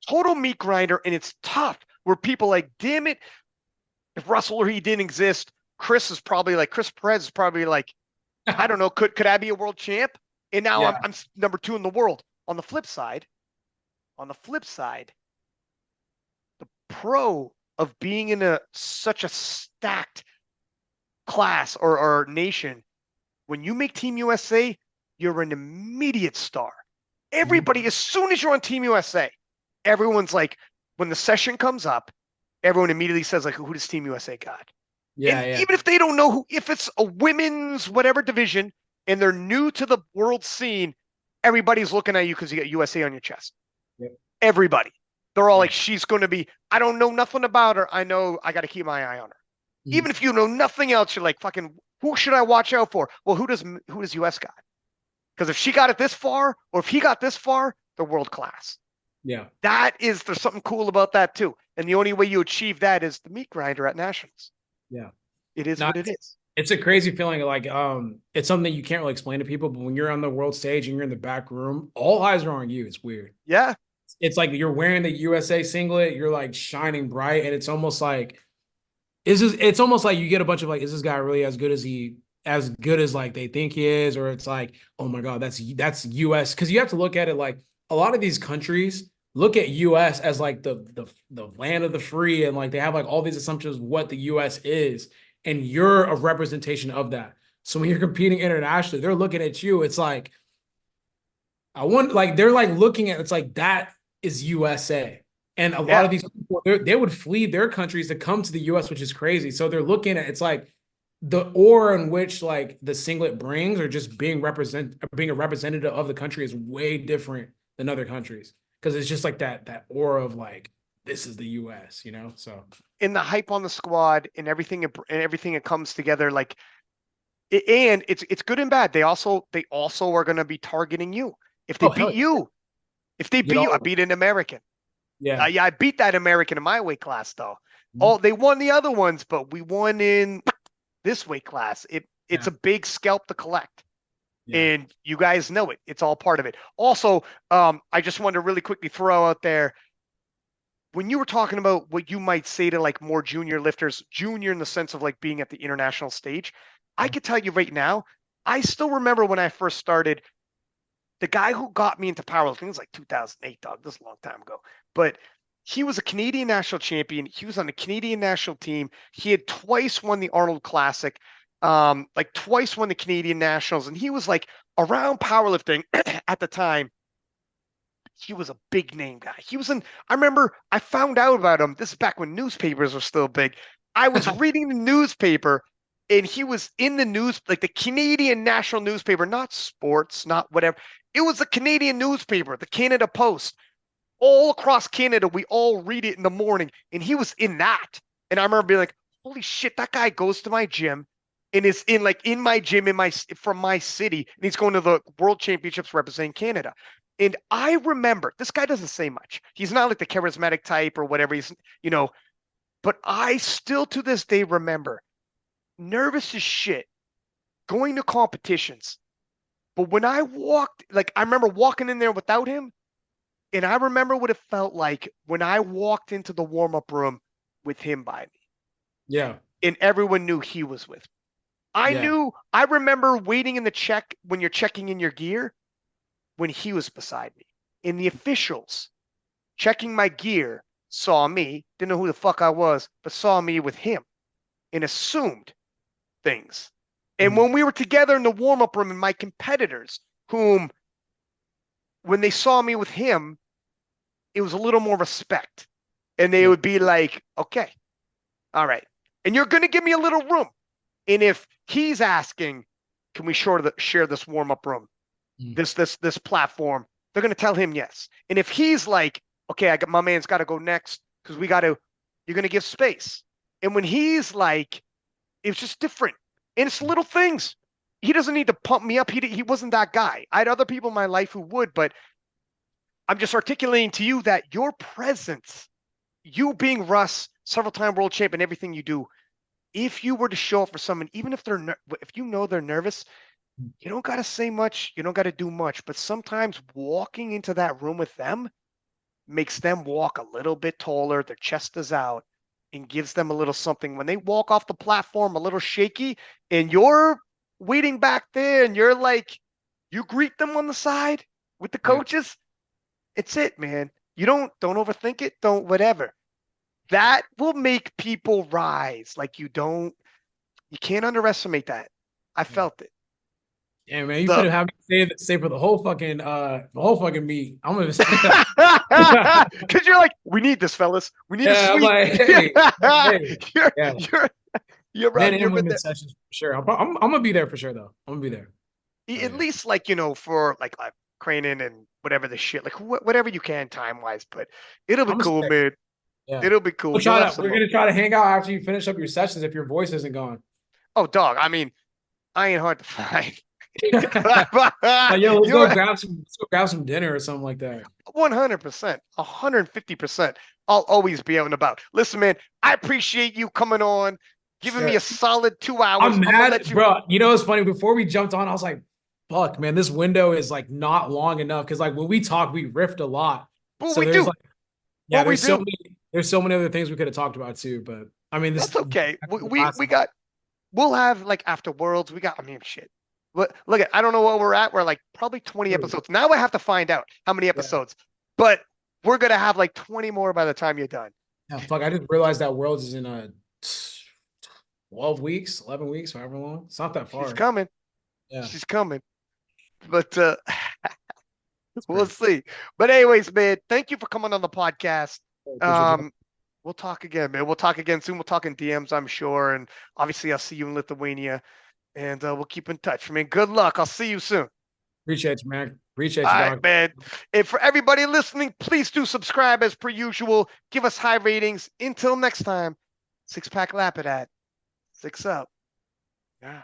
Total meat grinder, and it's tough. Where people like, damn it, if Russell Orhii didn't exist, Chris Perez is probably like, I don't know, could I be a world champ? And now Yeah. I'm number 2 in the world. On the flip side, the pro of being in such a stacked class or nation, when you make Team USA, you're an immediate star. Mhm. Everybody, as soon as you're on Team USA, everyone's like, when the session comes up, everyone immediately says like, who does Team USA got? Yeah, And yeah. even if they don't know who, if it's a women's whatever division and they're new to the world scene, everybody's looking at you because you got USA on your chest. Yep. Everybody. They're all Yeah. like, she's going to be, I don't know nothing about her. I know I got to keep my eye on her. Mhm. Even if you know nothing else, you're like, fucking, who should I watch out for? Well, who does US got? Because if she got it this far, or if he got this far, they're world class. Yeah. There's something cool about that too. And the only way you achieve that is the meat grinder at nationals. Yeah. It is No, what it is. it's a crazy feeling. Like, it's something you can't really explain to people, but when you're on the world stage and you're in the back room, all eyes are on you. It's weird. Yeah. It's like you're wearing the USA singlet, you're like shining bright, and it's almost like it's almost like you get a bunch of like, is this guy really as good as like they think he is? Or it's like, oh my God, that's US. Because you have to look at it like a lot of these countries look at US as like the land of the free, and like they have like all these assumptions of what the US is, and you're a representation of that. So when you're competing internationally, they're looking at you. It's like I want like they're like looking at it's like that is USA. And a lot Yeah. of these people, they would flee their countries to come to the US, which is crazy. So they're looking at it's like the aura in which like the singlet brings, or just being a representative of the country, is way different than other countries. Because it's just like that aura of like, this is the US, you know? So In the hype on the squad and everything that comes together, like and it's good and bad. They also are going to be targeting you. If they oh beat hell you, if they yeah. Get beat you, all I of it. beat an American. Yeah. Yeah, I beat that American in my weight class though. Mhm. Oh, they won the other ones, but we won in this weight class. It's Yeah. a big scalp to collect. Yeah. And you guys know it. It's all part of it. Also, I just wanted to really quickly throw out there when you were talking about what you might say to like more junior lifters, junior in the sense of like being at the international stage. I could tell you right now, I still remember when I first started, the guy who got me into powerlifting was like 2008, dog. This is a long time ago. But he was a Canadian national champion. He was on the Canadian national team. He had twice won the Arnold Classic, like twice won the Canadian Nationals, and he was like around powerlifting at the time. He was a big name guy. I remember I found out about him. This is back when newspapers were still big. I was reading the newspaper and he was in the news, like the Canadian national newspaper, not sports, not whatever. It was the Canadian newspaper, the Canada Post. all across Canada, we all read it in the morning, and he was in that. And I remember being like, "Holy shit, that guy goes to my gym and is in my gym from my city, and he's going to the World Championships representing Canada." And I remember this guy doesn't say much. He's not like the charismatic type or whatever. But I still to this day remember nervous as shit going to competitions. But when I walked, like I remember walking in there without him, and I remember what it felt like when I walked into the warm-up room with him by me, Yeah. and everyone knew he was with me. Yeah. I remember waiting in the check when you're checking in your gear when he was beside me. And the officials checking my gear saw me, didn't know who the fuck I was, but saw me with him and assumed things. And Mhm. when we were together in the warm-up room, and my competitors, whom when they saw me with him, it was a little more respect. And they Yeah. would be like, okay, all right. And you're going to give me a little room. And if he's asking, can we share this warm-up room, Mhm. this platform, they're going to tell him yes. And if he's like, okay, my man's got to go next because you're going to give space. And when he's like, it's just different. And it's little things. He doesn't need to pump me up. He wasn't that guy. I had other people in my life who would, but I'm just articulating to you that your presence, you being Russ, several time world champion, everything you do, if you were to show up for someone, even if if you know they're nervous, you don't got to say much, you don't got to do much, but sometimes walking into that room with them makes them walk a little bit taller, their chest is out, and gives them a little something. When they walk off the platform a little shaky, and you're waiting back there, and you're like, you greet them on the side with the Yeah. coaches, it's it, man. You don't overthink it, don't whatever. That will make people rise. Like you can't underestimate that. I Yeah. felt it. Yeah, man, you The finna have me say for the whole fucking meet. I'm gonna say that. because you're like, we need this, fellas. We need a Yeah, I'm sweep. like, hey, hey, you're yeah, you're men and you're in women there. sessions for sure. I'm gonna be there for sure though. I'm gonna be there. Oh At yeah, least like for like craning and whatever the shit, like whatever you can time wise. But it'll be I'm gonna cool, stay. man. Yeah, It'll be cool. we'll You'll try have to. some We're more. gonna try to hang out after you finish up your sessions if your voice isn't gone. Oh, dog. I mean, I ain't hard to find. Like, yo, You're let's go grab some dinner or something like that. 100%, 150%. I'll always be out and about. Listen, man, I appreciate you coming on, giving me Sure. a solid 2 hours. I'm I'm gonna let mad, you. bro. You know what's funny? Before we jumped on, I was like, fuck, man, this window is like not long enough. Cause like when we talk, we riffed a lot. What So we there's do? like, yeah, What we do? there's so many other things we could have talked about too. But I mean, That's this okay. last We got. We'll have like after Worlds. We got. I mean, shit. Look at. I don't know what we're at. We're like probably 20 episodes. Now I have to find out how many yeah. episodes. But we're gonna have like 20 more by the time you're done. Yeah, fuck, I just realized that Worlds is in 12 weeks, 11 weeks, however long. It's not that She's far. coming. Yeah, She's coming. But it's we'll great. see. But anyways, man, thank you for coming on the podcast. I appreciate you. Um, we'll talk again, man. We'll talk again soon. We'll talk in DMs, I'm sure. And obviously, I'll see you in Lithuania, and we'll keep in touch. I mean, good luck. I'll see you soon. Appreciate you, man. All Appreciate you, right, dog. man. And for everybody listening, please do subscribe as per usual. Give us high ratings. Until next time, six pack Lapadat. Six up. Yeah.